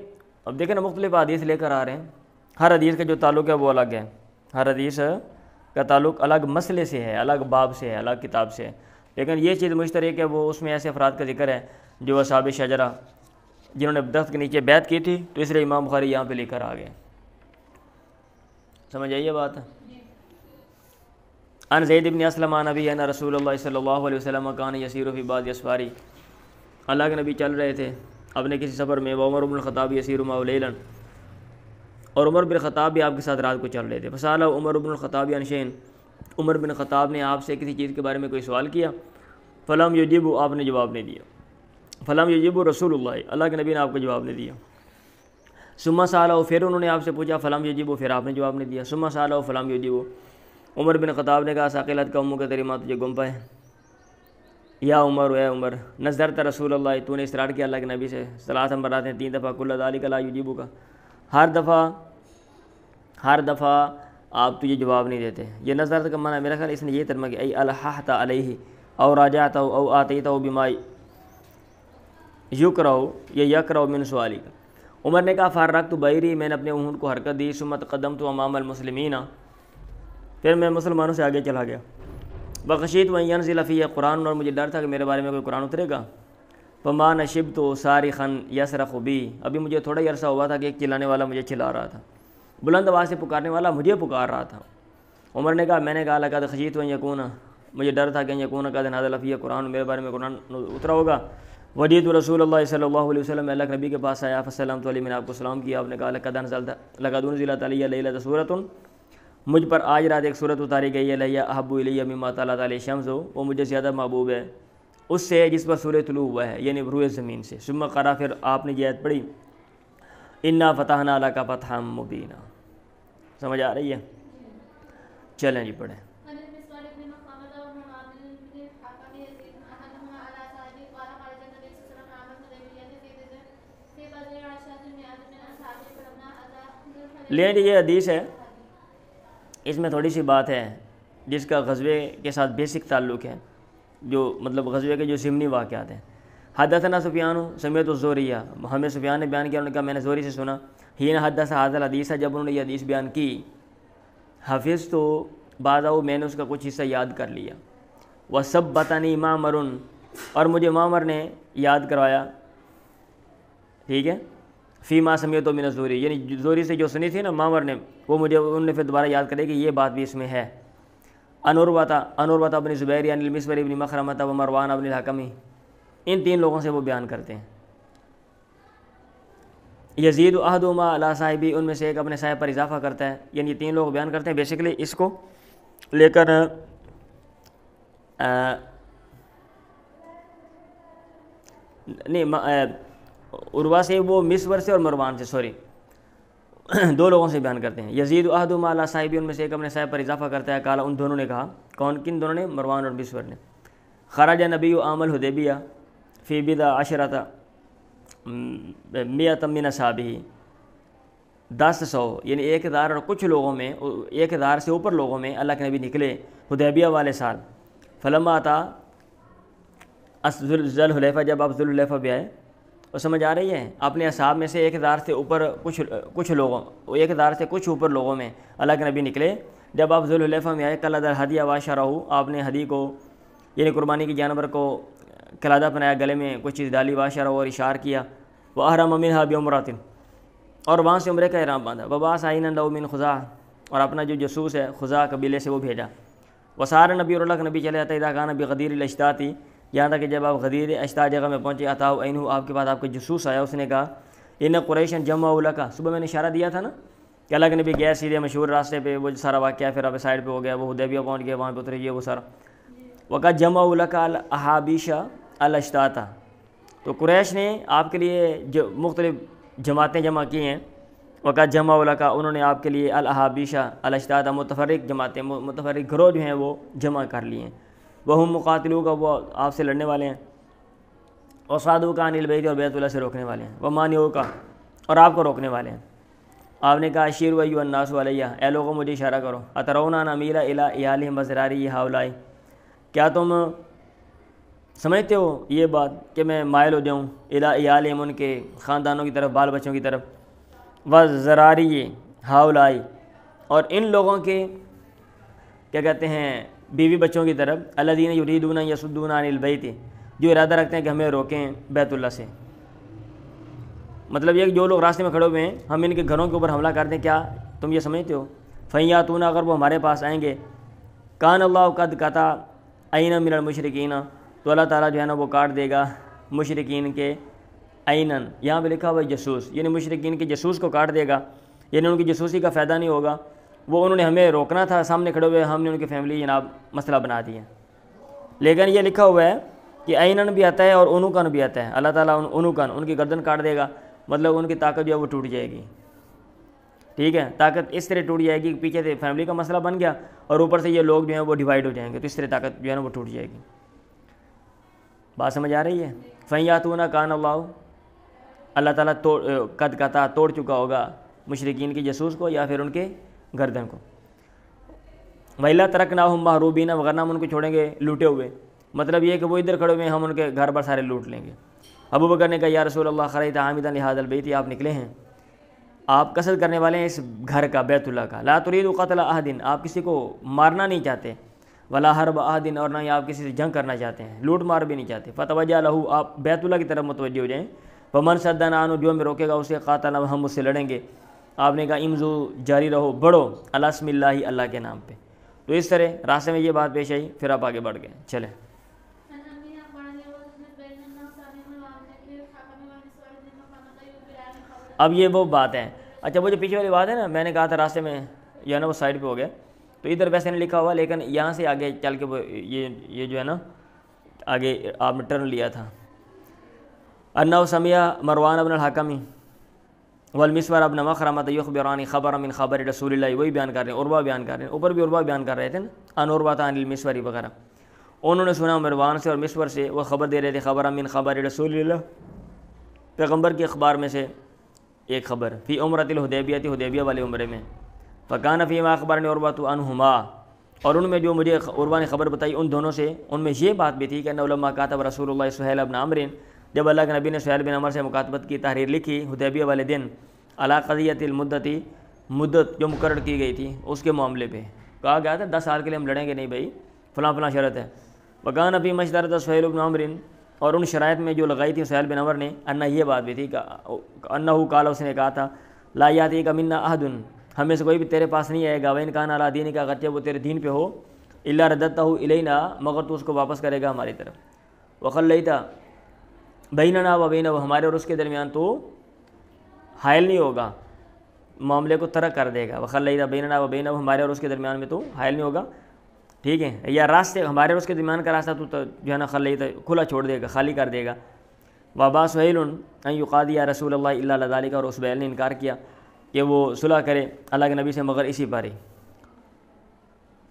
اب دیکھیں نا مختلف حدیث لے کر آ رہے ہیں، ہر حدیث کا جو تعلق ہے وہ الگ ہے، ہر حدیث کا تعلق الگ مسئلے سے ہے، الگ باب سے ہے، الگ کتاب سے ہے، لیکن یہ چیز مشترک ہے، وہ اس میں ایسے افراد کا ذکر ہے جو اصحاب شجرہ جنہوں نے درخت کے نیچے بیعت کی تھی، تو اس لیے امام بخاری یہاں پہ لے کر آ گئے۔ سمجھ آئیے بات؟ ان زید بن اسلم عن ابی ان رسول اللہ صلی اللہ علیہ وسلم کان یسیر فی بعض اسفاری، اللہ کے نبی چل رہے تھے اپنے کسی سفر میں، وعمر بن الخطاب یسیر معه لیلا، اور عمر بن خطاب بھی آپ کے ساتھ رات کو چل رہے تھے۔ فسأل عمر بن الخطاب عن شیء، عمر بن خطاب نے آپ سے کسی چیز کے بارے میں کوئی سوال کیا، فلم یجب، آپ نے جواب نہیں دیا، فلم یجب رسول اللہ، اللہ کے نبی نے آپ کو جواب نہیں دیا۔ ثم سألہ، پھر انہوں نے آپ سے پوچھا، فلم یجب، پھر آپ نے جواب نہیں دیا۔ ثم سألہ فلم یجب، عمر بن خطاب نے کہا ثقلت کا امو کا تیری ماں تجھے گم پائے، یا عمر، اے عمر، نظرت رسول اللہ، تو نے اصرار کیا اللہ کے نبی سے، ثلاث مرات، 3 دفعہ، کل ذالک لا یجیبک، ہر دفعہ آپ تجھے جواب نہیں دیتے۔ یہ نظرت کا معنی میرا خیال اس نے یہ ترجمہ کیا، ای الححت علیہ او راجعتہ او آتیتہ بما یکرہ یا یکرہ من سوالیک۔ عمر نے کہا فرقت بیری، میں نے اپنے اونٹ کو حرکت دی، ثم تقدمت امام المسلمین، پھر میں مسلمانوں سے آگے چلا گیا، وخشیت ان ینزل فی قرآن، اور مجھے ڈر تھا کہ میرے بارے میں کوئی قرآن اترے گا، فما نشبت صارخا یصرخ بی، ابھی مجھے تھوڑا ہی عرصہ ہوا تھا کہ ایک چلانے والا مجھے چلا رہا تھا، بلند آواز سے پکارنے والا مجھے پکار رہا تھا۔ عمر نے کہا، میں نے کہا لقد خشیت ان یکون، مجھے ڈر تھا کہ ان یکون قد نزل فی قرآن، میرے بارے میں قرآن اترا ہوگا۔ وجیت رسول اللہ صلی اللہ علیہ وسلم، اللہ کے نبی کے پاس آیا، فسلمت علیہ، میں نے آپ کو سلام کیا، آپ نے کہا لقد انزلت علی لیلۃ سورۃ، مجھ پر آج رات ایک سورت اتاری گئی ہے، لیا احب الی مما طلعت علیہ الشمس، وہ مجھے زیادہ محبوب ہے اس سے جس پر سورج طلوع ہوا ہے، یعنی روئے زمین سے۔ ثم قرأ، پھر آپ نے یہ آیت پڑھی، انا فتحنا لک فتحا مبینا۔ سمجھ آ رہی ہے؟ چلیں جی پڑھیں۔ لیں جی، یہ حدیث ہے، اس میں تھوڑی سی بات ہے جس کا غزوے کے ساتھ بیسک تعلق ہے، جو مطلب غزوے کے جو ضمنی واقعات ہیں۔ حدثنا سفیان سمعت الزہری، ہمیں سفیان نے بیان کیا، انہوں نے کہا میں نے زہری سے سنا، حین حدث ھذا الحدیث، جب انہوں نے یہ حدیث بیان کی، حفظ تو بعضہ، میں نے اس کا کچھ حصہ یاد کر لیا، وثبتنی معمر، اور مجھے معمر نے یاد کروایا، ٹھیک ہے، فیما سمیت من الزہری، یعنی زہری سے جو سنی تھی نا معمر نے، وہ مجھے انہوں نے پھر دوبارہ یاد کرے کہ یہ بات بھی اس میں ہے۔ انورواتا بن زبیر عن المسور بن مخرمۃ و مروان بن الحکم، ان 3 لوگوں سے وہ بیان کرتے ہیں۔ یزید احدہما علی صاحبی، ان میں سے ایک اپنے صاحب پر اضافہ کرتا ہے، یعنی یہ 3 لوگ بیان کرتے ہیں بیسیکلی اس کو لے کر عروہ سے، وہ مسور سے اور مروان سے، سوری 2 لوگوں سے بیان کرتے ہیں۔ یزید احدہما علی صاحبی، ان میں سے ایک اپنے صاحب پر اضافہ کرتا ہے، قال، ان دونوں نے کہا، کن دونوں نے؟ مروان اور مسور نے۔ خرج نبی عام الحدیبیہ فی بضع عشرۃ میۃ من اصحابہ 10 یعنی 1000 اور کچھ لوگوں میں 1000 سے اوپر لوگوں میں اللہ کے نبی نکلے حدیبیہ والے سال. فلما آتا ذل حلیفہ، جب آپ ذل حلیفہ بھی آئے، وہ سمجھ آ رہی ہے، اپنے اصحاب میں سے 1000 سے اوپر کچھ لوگوں 1000 سے کچھ اوپر لوگوں میں اللہ کے نبی نکلے. جب آپ ذل حلیفہ میں آئے قلد الہدی واشرہ، آپ نے ہدی کو یعنی قربانی کی جانور کو قلادہ بنایا، گلے میں کچھ چیز ڈالی، واشرہ اور اشار کیا، واحرم منھا بعمرۃ، اور وہاں سے عمرے کا احرام باندھا. وبعث عینا لہ من خزاعہ، اور اپنا جو جاسوس ہے خزاعہ قبیلے سے وہ بھیجا. وسار نبی اللہ کے نبی چلے جاتا اذا کان بغدیر الاشتاۃ، یہاں تک کہ جب آپ غدیر اشتاء جگہ میں پہنچے، اتاہ عینہ، آپ کے پاس آپ کا جاسوس آیا، اس نے کہا ان قریشن جمعوا لک، صبح میں نے اشارہ دیا تھا نا کہ اللہ کے نبی گئے سیدھے مشہور راستے پہ، وہ سارا واقعہ پھر آپ سائڈ پہ ہو گیا، وہ حدیبیہ پہنچ گیا، وہاں پہ اترے، یہ وہ سارا. وقد جمعوا لک الاحابیش الاشتاۃ، تو قریش نے آپ کے لیے مختلف جماعتیں جمع کی ہیں. وقت جمع لکا، انہوں نے آپ کے لیے الاحابیش الاشتاۃ، متفرق جماعتیں، متفرق گروہ جو ہیں وہ جمع کر لیے ہیں. وہم مقاتلوک، وہ آپ سے لڑنے والے ہیں. وصادوک عن البیت، اور بیت اللہ سے روکنے والے ہیں. ومانعوک، اور آپ کو روکنے والے ہیں. آپ نے کہا اشیروا ایھا الناس علیہ، اے لوگوں مجھے اشارہ کرو. اترون ان امیل الی اعیالہم وذراریہ ہؤلاء، کیا تم سمجھتے ہو یہ بات کہ میں مائل ہو جاؤں الی اعیالہم، ان کے خاندانوں کی طرف، بال بچوں کی طرف، وذراریہ ہؤلاء، اور ان لوگوں کے کیا کہتے ہیں بیوی بچوں کی طرف، الذین یریدون ان یصدون عن البیت، جو ارادہ رکھتے ہیں کہ ہمیں روکیں بیت اللہ سے. مطلب یہ کہ جو لوگ راستے میں کھڑے ہوئے ہیں ہم ان کے گھروں کے اوپر حملہ کر دیں، کیا تم یہ سمجھتے ہو؟ فیاتون، اگر وہ ہمارے پاس آئیں گے، کان اللہ قد قطع عینا من المشرکین، تو اللہ تعالیٰ جو ہے نا وہ کاٹ دے گا مشرکین کے عینن، یہاں پہ لکھا ہوا ہے جاسوس، یعنی مشرکین کے جاسوس کو کاٹ دے گا، یعنی ان کی جاسوسی کا فائدہ نہیں ہوگا. وہ انہوں نے ہمیں روکنا تھا، سامنے کھڑے ہوئے، ہم نے ان کی فیملی جناب مسئلہ بنا دیا. لیکن یہ لکھا ہوا ہے کہ عینن بھی آتا ہے اور انوکن بھی آتا ہے. اللہ تعالیٰ انوکن، ان کی گردن کاٹ دے گا، مطلب ان کی طاقت جو ہے وہ ٹوٹ جائے گی. ٹھیک ہے، طاقت اس طرح ٹوٹ جائے گی، پیچھے سے فیملی کا مسئلہ بن گیا اور اوپر سے یہ لوگ جو ہیں وہ ڈیوائڈ ہو جائیں گے، تو اس طرح طاقت جو ہے نا وہ ٹوٹ جائے گی. بات سمجھ آ رہی ہے؟ فیاتون کان اللہ، اللہ تعالیٰ قد قطع، توڑ چکا ہوگا مشرکین کی جاسوس کو یا پھر ان کے گردن کو. وَإِلَّا تَرَكْنَاهُمْ مَحْرُوبِينَ، وغیرہ ہم ان کو چھوڑیں گے لوٹے ہوئے. مطلب یہ کہ وہ ادھر کھڑے ہوئے ہیں، ہم ان کے گھر پر سارے لوٹ لیں گے. ابو بکر نے کہا یا رسول اللہ خرجت عامدا لهذا البیت، آپ نکلے ہیں، آپ قصد کرنے والے ہیں اس گھر کا، بیت اللہ کا. لا تريد قتل احد، آپ کسی کو مارنا نہیں چاہتے. ولا حرب احد، اور نہ ہی آپ کسی سے جنگ کرنا چاہتے ہیں، لوٹ مار بھی نہیں چاہتے. فتوجہ له، آپ بیت اللہ کی طرف متوجہ ہو جائیں. فمن صدنا عنہ، جو ہمیں روکے گا اسے قاتل، ہم اس سے لڑیں گے. آپ نے کہا امزو، جاری رہو، بڑھو، علی اسم اللہ، اللہ کے نام پہ. تو اس طرح راستے میں یہ بات پیش آئی، پھر آپ آگے بڑھ گئے. چلیں اب یہ وہ بات ہے. اچھا وہ جو پیچھے والی بات ہے نا، میں نے کہا تھا راستے میں یا نا وہ سائڈ پہ ہو گیا، تو ادھر ویسے نہیں لکھا ہوا، لیکن یہاں سے آگے چل کے وہ یہ جو ہے نا آگے آپ نے ٹرن لیا تھا. انہ سمع مروان بن الحکم والمسور ابن مخرمۃ یخبران خبر من خبر رسول اللہ، وہی بیان کر رہے ہیں، عروہ بیان کر رہے ہیں، اوپر بھی عروہ بیان کر رہے تھے نا، ان عروہ عن المسور وغیرہ. انہوں نے سنا مروان سے اور مسور سے، وہ خبر دے رہے تھے خبر من خبر رسول اللہ، پیغمبر کی اخبار میں سے ایک خبر، فی عمرۃ الحدیبیہ، حدیبیہ والے عمرے میں. فکان فیما اخبرنی عروہ عنہما، اور ان میں جو مجھے عروہ نے خبر بتائی ان دونوں سے، ان میں یہ بات بھی تھی کہ انہ لما کاتب رسول اللہ سہیل بن عمرو، جب اللہ کے نبی نے سہیل بن عمر سے مکاتبت کی، تحریر لکھی حدیبیہ والے دن، علی قضیۃ المدتی، مدت جو مقرر کی گئی تھی اس کے معاملے پہ کہا گیا تھا 10 سال کے لیے ہم لڑیں گے نہیں بھائی، فلاں فلاں شرط ہے. وکان فی مشترط سہیل بن عمرو، اور ان شرائط میں جو لگائی تھی سہیل بن عمر نے، انہ یہ بات بھی تھی کہ انہ قال، اس نے کہا تھا لا یاتیک منا احد، ہمیں سے کوئی بھی تیرے پاس نہیں آئے گا، وان کان علی دینک، اگرچہ وہ تیرے دین پہ ہو، الا رددتہ الینا، مگر تو اس کو واپس کرے گا ہماری طرف. وخلیت بیننا و بینہ، ہمارے اور اس کے درمیان تو حائل نہیں ہوگا، معاملے کو ترک کر دے گا. وخلیت بیننا و بینہ، ہمارے اور اس کے درمیان میں تو حائل نہیں ہوگا. ٹھیک ہے، یا راستے ہمارے اور اس کے درمیان کا راستہ تو جو ہے نا خلیت کھلا چھوڑ دے گا، خالی کر دے گا. وابا سہیل ان یقاضی یا رسول اللہ الا لذالک، اور اس سہیل نے انکار کیا کہ وہ صلح کرے اللہ کے نبی سے مگر اسی پر ہی.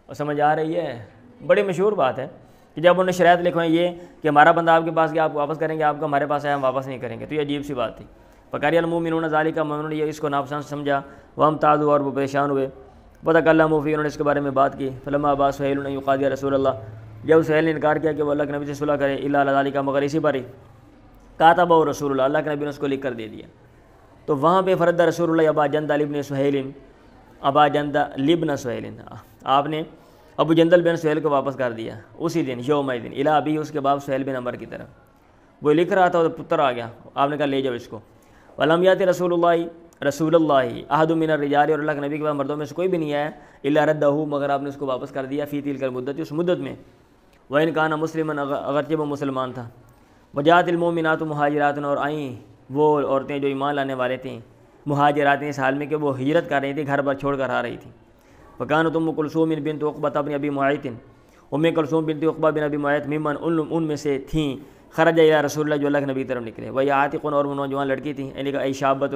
اور سمجھ آ رہی ہے؟ بڑی مشہور بات ہے. کہ جب انہوں نے شرائط لکھوائی یہ کہ ہمارا بندہ آپ کے پاس گیا آپ واپس کریں گے، آپ کا ہمارے پاس آیا ہم واپس نہیں کریں گے، تو یہ عجیب سی بات تھی۔ فقال المؤمنون ذالک، مومنوں نے یہ اس کو ناپسند سمجھا، وہم تعذوا، اور وہ پریشان ہوئے، فتکلموا فیہ، انہوں نے اس کے بارے میں بات کی، فلما ابا سہیل ان یقاضی رسول اللہ، جب سہیل نے انکار کیا کہ وہ اللہ کے نبی سے صلح کرے، الا علی ذالک، مگر اسی پر ہی، کاتبہ رسول اللہ، اللہ کے نبی نے اس کو لکھ کر دے دیا۔ تو وہاں پہ فرد رسول اللہ ابا جندل ابن سہیل، ابا جندل ابن سہیل، آپ نے ابو جندل بن سہیل کو واپس کر دیا اسی دن، یوم دن، الی ابی، اس کے باپ سہیل بن عمر کی طرف، وہ لکھ رہا تھا اور پتر آ گیا، آپ نے کہا لے جاؤ اس کو۔ ولم یات رسول اللہ احد من الرجال، اور اللہ کے نبی کے بعد مردوں میں سے کوئی بھی نہیں آیا، الا ردہ، مگر آپ نے اس کو واپس کر دیا، فی تلک المدت، اس مدت میں، وان کان مسلما، اگرچہ وہ مسلمان تھا، وجاءت المؤمنات مہاجرات، اور آئیں وہ عورتیں جو ایمان لانے والے تھیں، مہاجرات، اس حال میں کہ وہ ہجرت کر رہی تھیں، گھر بار چھوڑ کر آ رہی تھیں۔ فکانت ام کلثوم بنت عقبہ بن ابی معیط، ام کلثوم بنت عقبہ بن ابی معیط، ممن، ان میں سے تھیں، خرج الی رسول اللہ، جو اللہ کے نبی کی طرف نکلے، وہ عاتق، اور وہ نوجوان لڑکی تھیں، یعنی کہ ای شابۃ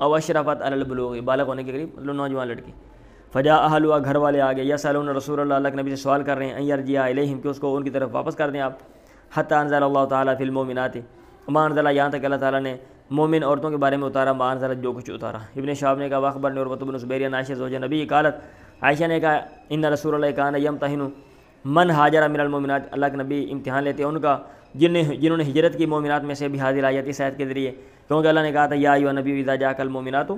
او اشرفت علی البلوغ، بالغ ہونے کے قریب نوجوان لڑکی۔ فجاء اہلها، گھر والے آگے، یسالون رسول اللہ، اللہ کے نبی سے سوال کر رہے ہیں، ان یرجع الیہم، کہ اس کو ان کی طرف واپس کر دیں آپ، حتی انزل اللہ تعالیٰ فی المؤمنات، ما انزل، یہاں تک اللہ تعالیٰ نے مومن عورتوں کے بارے میں اتارا، ما انزل، جو کچھ اتارا۔ ابن شہاب نے کہا واخبرنی عروۃ بن زبیر عن عائشہ زوج نبی قالت، عائشہ نے کہا ان رسول اللہ کان یمتحن من ہاجر من المؤمنات، اللہ کے نبی امتحان لیتے ہیں ان کا جنہوں نے ہجرت کی مومنات میں سے بھی، حاضر آیت اس آیت کے ذریعے، کیونکہ اللہ نے کہا تھا یا ایھا نبی اذا جاءک المؤمنات،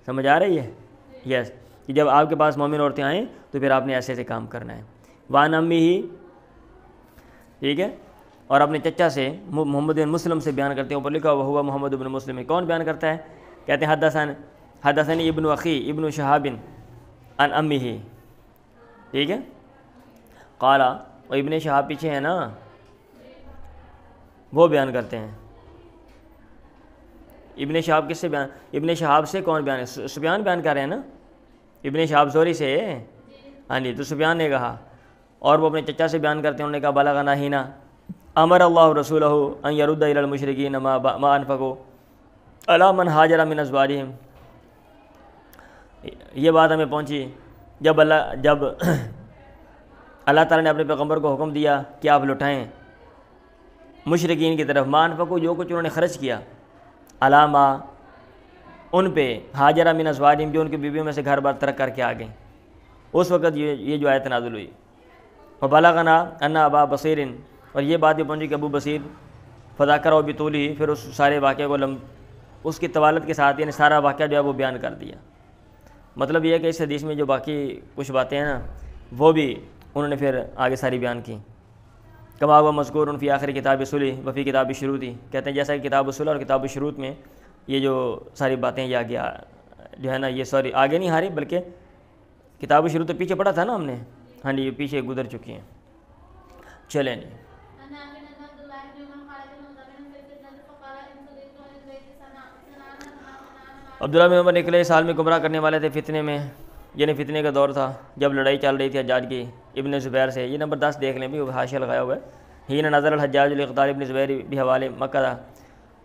سمجھ آ رہی ہے؟ یس، کہ جب آپ کے پاس مومن عورتیں آئیں تو پھر آپ نے ایسے ایسے کام کرنا ہے۔ وعن امیہ، ٹھیک ہے، اور اپنے چچا سے محمد بن مسلم سے بیان کرتے ہیں، اوپر لکھا ہوا ہوا محمد بن مسلم ہے، کون بیان کرتا ہے؟ کہتے ہیں حدثنی ابن اخی ابن شہاب عن امیہ، ٹھیک ہے، قال، اور ابن شہاب پیچھے ہے نا، وہ بیان کرتے ہیں۔ ابن شہاب کس سے بیان؟ ابن شہاب سے کون بیان ہے؟ سفیان بیان کر رہے ہیں نا، ابن شہاب زہری سے، ہاں جی، تو سفیان نے کہا، اور وہ اپنے چچا سے بیان کرتے ہیں، انہوں نے کہا بلغنا ہینا امر اللہ رسولہ ان یرد الی المشرکین ما انفقوا الی من ہاجر من ازواجہم، یہ بات ہمیں پہنچی جب اللہ تعالیٰ نے اپنے پیغمبر کو حکم دیا کہ آپ لوٹائیں مشرکین کی طرف، ما انفقوا، جو کچھ انہوں نے خرچ کیا، علامہ، ان پہ، ہاجرہ من ازواجہم، جو ان کی بیویوں میں سے گھر بار ترک کر کے آ گئیں، اس وقت یہ جو آیت نازل ہوئی۔ وبلغنا ان ابا بصیر، اور یہ بات بھی پہنچی کہ ابو بصیر فذکرہ بطولہ، پھر اس سارے واقعے کو اس کی طوالت کے ساتھ، یعنی سارا واقعہ جو ہے وہ بیان کر دیا۔ مطلب یہ ہے کہ اس حدیث میں جو باقی کچھ باتیں ہیں نا، وہ بھی انہوں نے پھر آگے ساری بیان کی۔ کما ہوا مذکور فی آخر کتاب صلح وفی کتاب شروط، کہتے ہیں جیسا کہ کتاب صلح اور کتاب شروط میں یہ جو ساری باتیں یہ آگے جو ہے نا، یہ سوری آگے نہیں آ رہی، بلکہ کتاب شروط تو پیچھے پڑھا تھا نا ہم نے، ہاں جی، یہ پیچھے گزر چکی ہیں۔ چلیں جی، عبداللہ بن عمر نکلے، اس حال میں گمراہ کرنے والے تھے فتنے میں، یعنی فتنے کا دور تھا جب لڑائی چل رہی تھی حجاج کی ابن زبیر سے، یہ نمبر 10 دیکھ لیں بھی، حاشیہ لگایا ہوا ہے، حین نظر الحجاج لقتال ابن زبیر بحوالے مکہ تھا،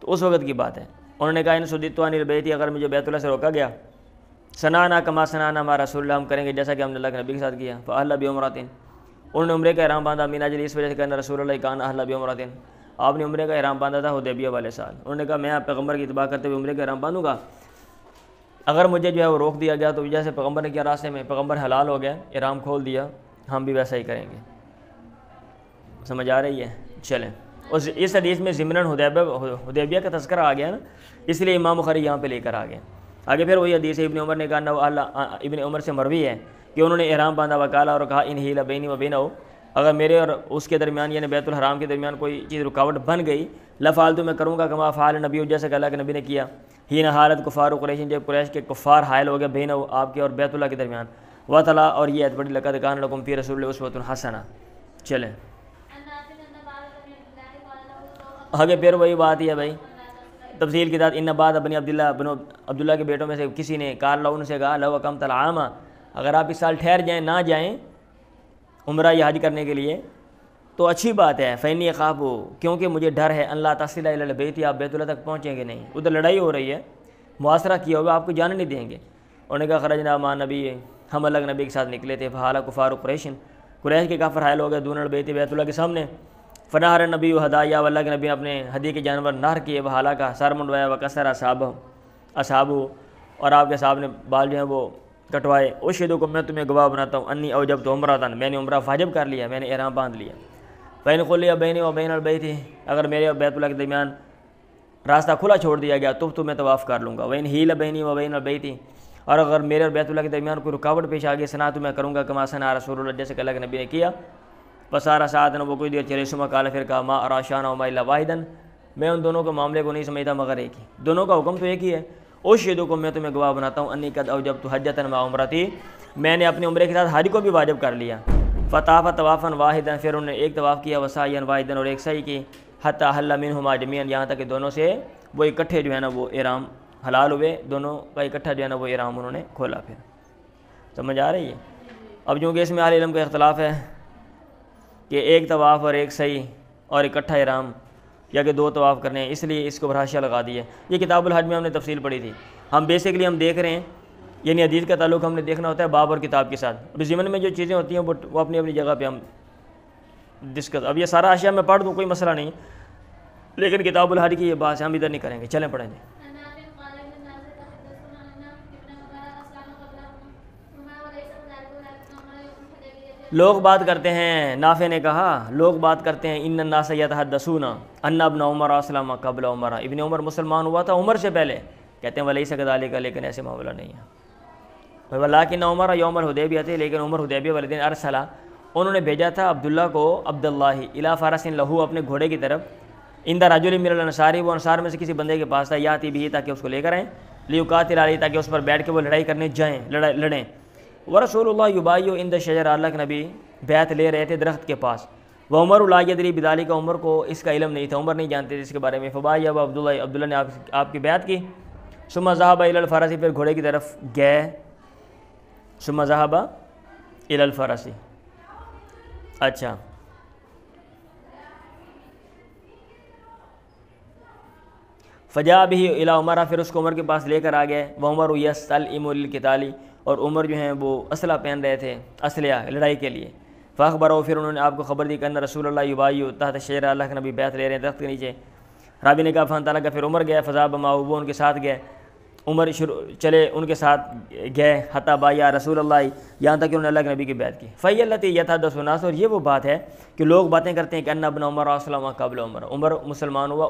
تو اس وقت کی بات ہے۔ انہوں نے کہا ان صدیت عن البیت، اگر مجھے بیت اللہ سے روکا گیا، سنانا کما سنانا ما رسول اللہ، ہم کریں گے جیسا کہ ہم نے اللہ کے نبی کے ساتھ کیا۔ فاحل بعمرۃ، انہوں نے عمرے کا احرام باندھا، من اجل، اس وجہ سے کہ رسول اللہ کان احل بعمرۃ، آپ نے عمرے کا احرام باندھا تھا حدیبیہ والے سال۔ انہوں نے کہا میں پیغمبر کی اتباع کرتے ہوئے عمرے کا احرام باندھوں گا، اگر مجھے جو ہے وہ روک دیا گیا تو جیسے پیغمبر نے کیا راستے میں، پیغمبر حلال ہو گیا، احرام کھول دیا، ہم بھی ویسا ہی کریں گے۔ سمجھ آ رہی ہے؟ چلیں، اس حدیث میں ضمناً حدیبیہ کا تذکرہ آ گیا نا، اس لیے امام بخاری یہاں پہ لے کر آ گئے۔ آگے پھر وہی حدیث ابن عمر نے کہا، ابن عمر سے مروی ہے کہ انہوں نے احرام باندھا، وکالا، اور کہا ان حیل بینی و بینہ، اگر میرے اور اس کے درمیان یعنی بیت الحرام کے درمیان کوئی چیز رکاوٹ بن گئی، لفعلت، میں کروں گا کما فعل نبی، جیسا کہ اللہ کے نبی نے کیا، حین حالت کفار قریش، جب قریش کے کفار حائل ہو گئے بینہ، آپ کے اور بیت اللہ کے درمیان، وطلا، اور یہ ایت بڑی، لقد کان لکم فی رسول اللہ اسوۃ حسنہ۔ چلیں آگے پھر وہی بات ہی ہے بھائی، تفصیل کے ساتھ، ان بعد بنی عبداللہ کے بیٹوں میں سے کسی نے قال لو، ان سے کہا لو اقمت العام، اگر آپ اس سال ٹھہر جائیں، نہ جائیں عمرہ یا حج کرنے کے لیے تو اچھی بات ہے، فینی اخاف، کیونکہ مجھے ڈر ہے، اللہ تصل الی البیت، آپ بیت اللہ تک پہنچیں گے نہیں، ادھر لڑائی ہو رہی ہے، محاصرہ کیا ہوگا، آپ کو جانے نہیں دیں گے۔ انہوں نے کہا خرجنا مع نبی، ہم اللہ کے نبی کے ساتھ نکلے تھے، فحال کفار قریش، قریش کے کافر حائل ہو گئے دون البیت بیت اللہ کے سامنے، فنہر نبی و ہدایہ، اللہ کے نبی نے اپنے ہدیے کے جانور نہر کیے، وہ حالہ کا سر منڈوایا، وہ کسر اصحاب اور آپ کے صاحب نے بال جو ہیں وہ کٹوائے، اشہدو کو میں تمہیں گواہ بناتا ہوں انی اوجبت عمرۃ، میں نے عمرہ واجب کر لیا، میں نے احرام باندھ لیا، فإن خلی بینی و بین البیت، اگر میرے اور بیت اللہ کے درمیان راستہ کھلا چھوڑ دیا گیا تو میں طواف کر لوں گا، وإن حیل بینی و بین البیت، اور اگر میرے اور بیت اللہ کے درمیان کوئی رکاوٹ پیش آ گئی صنع تو میں کروں گا کما صنع رسول اللہ، جیسے کہ اللہ کے نبی نے کیا، فسارا ساعتن، وہ کوئی دیر چلے، ثم قال پھر کہا ما ارا شانہما الا واحدا، میں ان دونوں کے معاملے کو نہیں سمجھتا مگر ایک ہی، دونوں کا حکم تو ایک ہی ہے، اشہدکم، میں تمہیں گواہ بناتا ہوں انی قد اوجبت حجۃ مع عمرتی، میں نے اپنے عمرے کے ساتھ حج کو بھی واجب کر لیا، فطاف طوافا واحدا، پھر انہوں نے ایک طواف کیا، وسعیا واحدا، اور ایک سعی کی، حتی حل منہما جميعا، یہاں تک کہ دونوں سے وہ اکٹھے جو ہے نا وہ احرام حلال ہوئے، دونوں کا اکٹھا جو ہے نا وہ احرام انہوں نے کھولا۔ پھر سمجھ آ رہی ہے؟ اب چونکہ اس میں اہل علم کا اختلاف ہے کہ ایک طواف اور ایک سعی اور اکٹھا احرام، یا کہ دو طواف کرنے ہیں، اس لیے اس کو برحاشیہ لگا دی ہے۔ یہ کتاب الحج میں ہم نے تفصیل پڑھی تھی، ہم بیسکلی ہم دیکھ رہے ہیں، یعنی حدیث کا تعلق ہم نے دیکھنا ہوتا ہے باب اور کتاب کے ساتھ، اب ضمن میں جو چیزیں ہوتی ہیں وہ اپنی اپنی جگہ پہ ہم ڈسکس، اب یہ سارا اشیاء میں پڑھ دوں کوئی مسئلہ نہیں، لیکن کتاب الحج کی یہ بات ہم ادھر نہیں کریں گے، چلیں پڑھیں گے۔ لوگ بات کرتے ہیں، نافع نے کہا لوگ بات کرتے ہیں، ان الناس یتحدثون ان ابن عمر اسلم قبل عمر، ابن عمر مسلمان ہوا تھا عمر سے پہلے، کہتے ہیں ولیس کذالک، لیکن ایسے معاملہ نہیں ہے، ولکن عمر یوم الحدیبیہ تھے، لیکن عمر حدیبیہ والے دن ارسلہ، انہوں نے بھیجا تھا عبداللہ کو، عبداللہ الی فرس لہو، اپنے گھوڑے کی طرف، عند رجل من الانصار، وہ انصار میں سے کسی بندے کے پاس تھا، یاتی بھی، تاکہ اس کو لے کر آئیں، لیقاتل علی، تاکہ اس پر بیٹھ کے وہ لڑائی کرنے جائیں، لڑیں، ورسول اللہ یبایع عند الشجر، اللہ کے نبی بیعت لے رہے تھے درخت کے پاس، وہ عمر لا یدری بذلک، عمر کو اس کا علم نہیں تھا، عمر نہیں جانتے تھے اس کے بارے میں، فبایع عبداللہ نے آپ کی بیعت کی، ثم ذهب الی الفرس، پھر گھوڑے کی طرف گئے، ثم ذهب الی الفرس، اچھا فجاء به الی عمر، پھر اس کو عمر کے پاس لے کر آ گئے، وعمر یستلم للقتال، اور عمر جو ہیں وہ اسلحہ پہن رہے تھے، اسلحہ لڑائی کے لیے، فاخبروا، پھر انہوں نے آپ کو خبر دی کہ ان رسول اللہ یبایع تحت الشجر، اللہ کے نبی بیعت لے رہے ہیں درخت کے نیچے، رابی نے کہا فانطلق کا، پھر عمر گیا، فذهب معه، وہ ان کے ساتھ گئے، عمر چلے ان کے ساتھ گئے، حتی بایع رسول اللہ، یہاں تک کہ انہوں نے اللہ کے نبی کی بیعت کی، فہی التی یتحدث الناس، اور یہ وہ بات ہے کہ لوگ باتیں کرتے ہیں کہ ان ابن عمر اسلم قبل عمر، عمر مسلمان ہوا،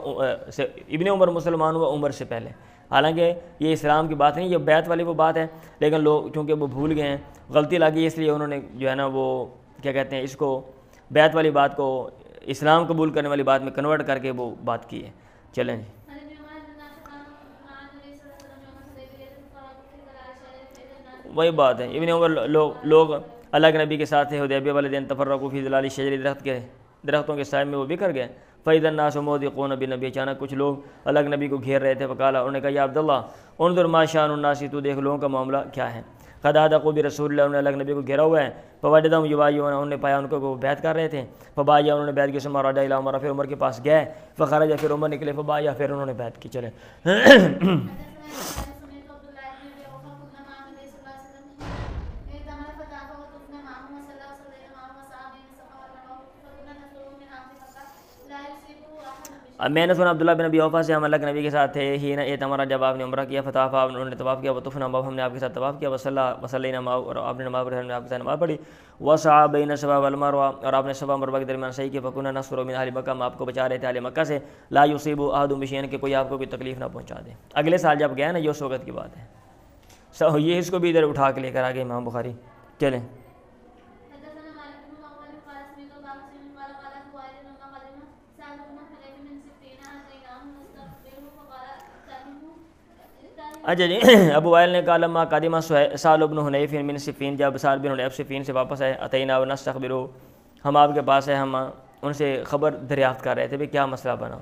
ابن عمر مسلمان ہوا عمر سے پہلے، حالانکہ یہ اسلام کی بات نہیں، یہ بیعت والی وہ بات ہے، لیکن لوگ چونکہ وہ بھول گئے ہیں، غلطی لگی، اس لیے انہوں نے جو ہے نا وہ کیا کہتے ہیں اس کو، بیعت والی بات کو اسلام قبول کرنے والی بات میں کنورٹ کر کے وہ بات کی ہے۔ چلیں جی، وہی بات ہے، ابن عمر لوگ اللہ کے نبی کے ساتھ تھے، حدیبیہ والے دن، تفرقوا فی ظلال الشجر، درختوں کے سائے میں وہ بکھر گئے، فإذا الناس موثقون بالنبی، اچانک کچھ لوگ اللہ کے نبی کو گھیر رہے تھے، فقال، انہوں نے کہا یا عبداللہ انظر ما شان الناس، تو دیکھ لوگوں کا معاملہ کیا ہے، قد حدقوا برسول اللہ، انہوں نے اللہ کے نبی کو گھیرا ہوا ہے، فوجدہم یبایعون، انہوں نے پایا ان کو بیعت کر رہے تھے، فبایع، انہوں نے بیعت کی، ثم رجع الی عمر، پھر عمر کے پاس گئے، فخرج، پھر عمر نکلے، فبایع، پھر انہوں نے بیعت کی۔ چلے اب میں نے سنا عبداللہ بن ابی اوفا سے، ہم اللہ کے نبی کے ساتھ تھے، ہی نا اعتمرا، جب آپ نے عمرہ کیا، فطاف، انہوں نے طواف کیا، وطفنا، ہم نے آپ کے ساتھ طواف کیا، وصلینا معه، اور آپ نے نماز پڑھی، ہم نے آپ کے ساتھ نماز پڑھی، وسعى بین الصفا والمروہ، اور آپ نے صفا مروہ کے درمیان سعی کیا، فکنا نصر من اہل مکہ، ہم آپ کو بچا رہے تھے اہل مکہ سے، لا یصیب احد بشیء، کہ کوئی آپ کو کوئی تکلیف نہ پہنچا دے۔ اگلے سال جب گئے نا، یہ اس وقت کی بات ہے، یہ اس کو بھی ادھر اٹھا کے لے کر آ گئے امام بخاری۔ چلیں اچھا جی، ابو وائل نے کہا لما قادمہ سہل بن حنیف من صفین، جب سہل بن حنیف صفین سے واپس آئے، اتینا ونستخبروا، ہم آپ کے پاس ہیں، ہم ان سے خبر دریافت کر رہے تھے بھی کیا مسئلہ بنا،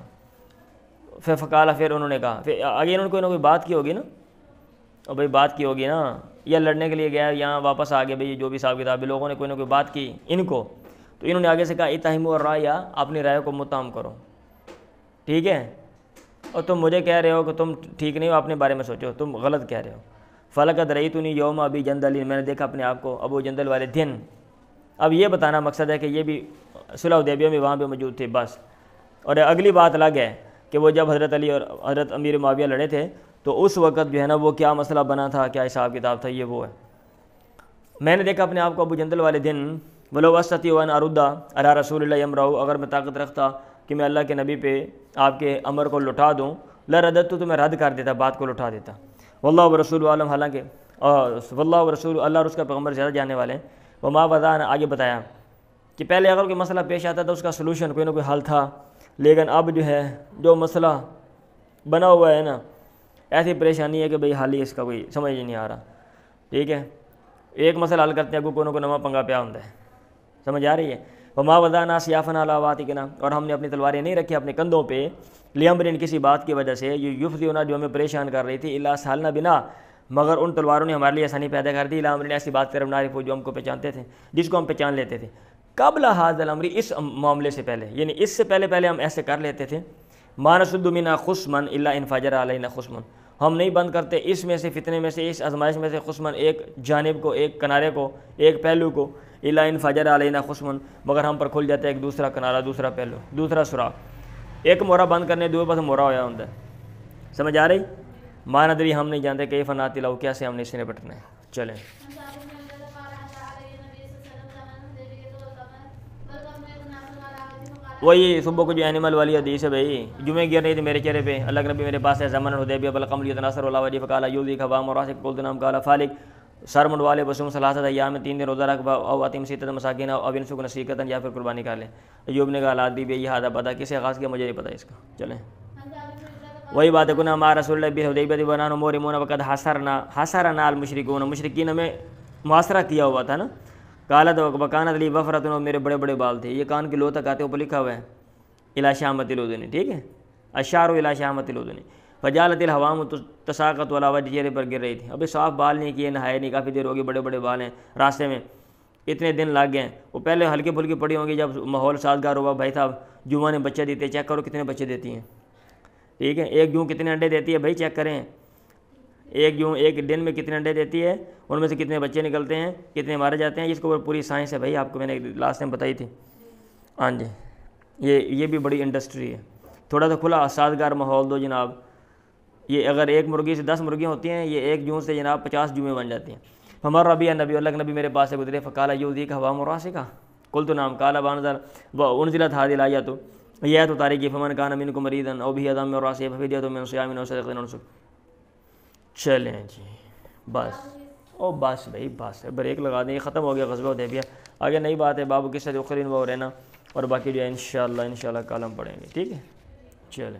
پھر فقال، پھر انہوں نے کہا، پھر آگے انہوں نے کوئی نہ کوئی بات کی ہوگی نا، اور بھائی بات کی ہوگی نا، یا لڑنے کے لیے گیا، یہاں واپس آ گئے، بھائی جو بھی حساب کتاب، لوگوں نے کوئی نہ کوئی بات کی ان کو، تو انہوں نے آگے سے کہا اتہموا الرائے، اپنی رائے کو متہم کرو، ٹھیک ہے، اور تم مجھے کہہ رہے ہو کہ تم ٹھیک نہیں ہو، اپنے بارے میں سوچو، تم غلط کہہ رہے ہو، فلقد رأیتنی یوم ابی جندل، میں نے دیکھا اپنے آپ کو ابو جندل والے دن، اب یہ بتانا مقصد ہے کہ یہ بھی صلح حدیبیہ میں وہاں پہ موجود تھے بس. اور اگلی بات الگ ہے کہ وہ جب حضرت علی اور حضرت امیر معاویہ لڑے تھے تو اس وقت جو ہے نا وہ کیا مسئلہ بنا تھا, کیا حساب کتاب تھا, یہ وہ ہے. میں نے دیکھا اپنے آپ کو ابو جندل والے دن ولو استطیع ان ارد علی رسول اللہ امرہ, اگر میں طاقت رکھتا کہ میں اللہ کے نبی پہ آپ کے امر کو لٹا دوں, لرددت تو میں رد کر دیتا, بات کو لٹا دیتا. واللہ ورسول عالم, حالانکہ واللہ ورسول, اللہ اور اس کا پیغمبر زیادہ جاننے والے ہیں. وما وضع, آگے بتایا کہ پہلے اگر کوئی مسئلہ پیش آتا تھا اس کا سلوشن کوئی نہ کوئی حل تھا, لیکن اب جو ہے جو مسئلہ بنا ہوا ہے نا, ایسی پریشانی ہے کہ بھئی حال ہی اس کا کوئی سمجھ ہی نہیں آ رہا. ٹھیک ہے, ایک مسئلہ حل کرتے ہیں کوئی نہ کوئی نواں پنگا پیا ہوتا ہے, سمجھ آ رہی ہے. وما وضعنا سیافنا علی اواتقنا, اور ہم نے اپنی تلواریں نہیں رکھی اپنے کندھوں پہ, لیمرن کسی بات کی وجہ سے, یفضینا جو ہمیں پریشان کر رہی تھی, الا سالنا بنا, مگر ان تلواروں نے ہمارے لیے آسانی پیدا کر دی, لیمرن ایسی بات کر نعرف جو ہم کو پہچانتے تھے, جس کو ہم پہچان لیتے تھے, قبل ھذا الامر, اس معاملے سے پہلے, یعنی اس سے پہلے ہم ایسے کر لیتے تھے. ما نسد منا خصما الا انفجر علینا خصما, ہم نہیں بند کرتے اس میں سے, فتنے میں سے, اس آزمائش میں سے, خصما ایک جانب کو, ایک کنارے کو, ایک پہلو کو, الا انفجر علینا خصما, مگر ہم پر کھل جاتا ہے ایک دوسرا کنارہ, دوسرا پہلو, دوسرا سوراخ. ایک مورا بند کرنے دو پاس مورا ہویا ہوتا ہے, سمجھ آ رہی. ما ندری, ہم نہیں جانتے کہ فناتی لاؤ کیسے ہم نے اس نے نپٹنا ہے. چلیں وہی صبح کو جو اینیمل والی حدیث ہے بھائی, جمعے گر رہی تھی میرے چہرے پہ, اللہ کے نبی میرے پاس ہے, زمن الحدیبیہ بالقمر یتناصر ولا وجی فقال یوذی خوا مراسک قلت نام قال فالک, سر منڈوالے بسم ثلاثۃ ایام, 3 دن روزہ رکھ, او اتم ستۃ مساکین, او انسک نسیکۃ, یا پھر قربانی کر لیں. ایوب نے کہا حالات بھی یہ ہادہ پتہ, کسے خاص کیا مجھے نہیں پتہ اس کا. چلیں وہی بات ہے, کنا ما رسول اللہ بالحدیبیہ ونحن مورمون وقد حاصرنا المشرکون, مشرکین ہمیں محاصرہ کیا ہوا تھا نا. قالت وکانت لی وفرۃ, میرے بڑے بڑے بال تھے, یہ کان کے لو تک آتے, اوپر لکھا ہوا ہے الی شامۃ الاذن, ٹھیک ہے, اشار الی شامۃ الاذن, فجالت الحوام تساقط علی وجہ, چہرے پر گر رہی تھی. ابھی صاف بال نہیں کیے, نہائے نہیں, کافی دیر ہوگی, بڑے بڑے بال ہیں, راستے میں اتنے دن لگ گئے. وہ پہلے ہلکی پھلکی پڑی ہوں گی, جب ماحول سازگار ہوا, بھائی صاحب جواں نے بچے دیتے, چیک کرو کتنے بچے دیتی ہیں. ٹھیک ہے, ایک جوں کتنے انڈے دیتی ہے بھائی, چیک کریں, ایک جوں ایک دن میں کتنے انڈے دیتی ہے, ان میں سے کتنے بچے نکلتے ہیں, کتنے مارے جاتے ہیں, اس کو پوری سائنس ہے بھائی, آپ کو میں نے لاسٹ ٹائم بتائی تھی. ہاں جی, یہ بھی بڑی انڈسٹری ہے. تھوڑا سا کھلا سازگار ماحول دو جناب. یہ اگر ایک مرغی سے 10 مرغیاں ہوتی ہیں, یہ ایک جوں سے جناب 50 جوئیں بن جاتی ہیں. ہمارا ربی نبی, اللہ کے نبی میرے پاس سے گزرے, فقال یوذیک ہوا مراسکا, قلت نعم, قال انزلت هذه الآیات, یہ ہے تو تاریخی, فمن کان منکم مریضا او به اذى من راسه ففدیۃ من صیام او صدقۃ او نسک. چلیں جی بس, او بس بھائی بس, بریک لگا دیں, ختم ہو گیا غزوہ حدیبیہ. آگے نئی بات ہے, باب قصۃ اخرین وہ رہنا, اور باقی جو ہے انشاءاللہ کل ہم پڑھیں گے. ٹھیک ہے, چلیں.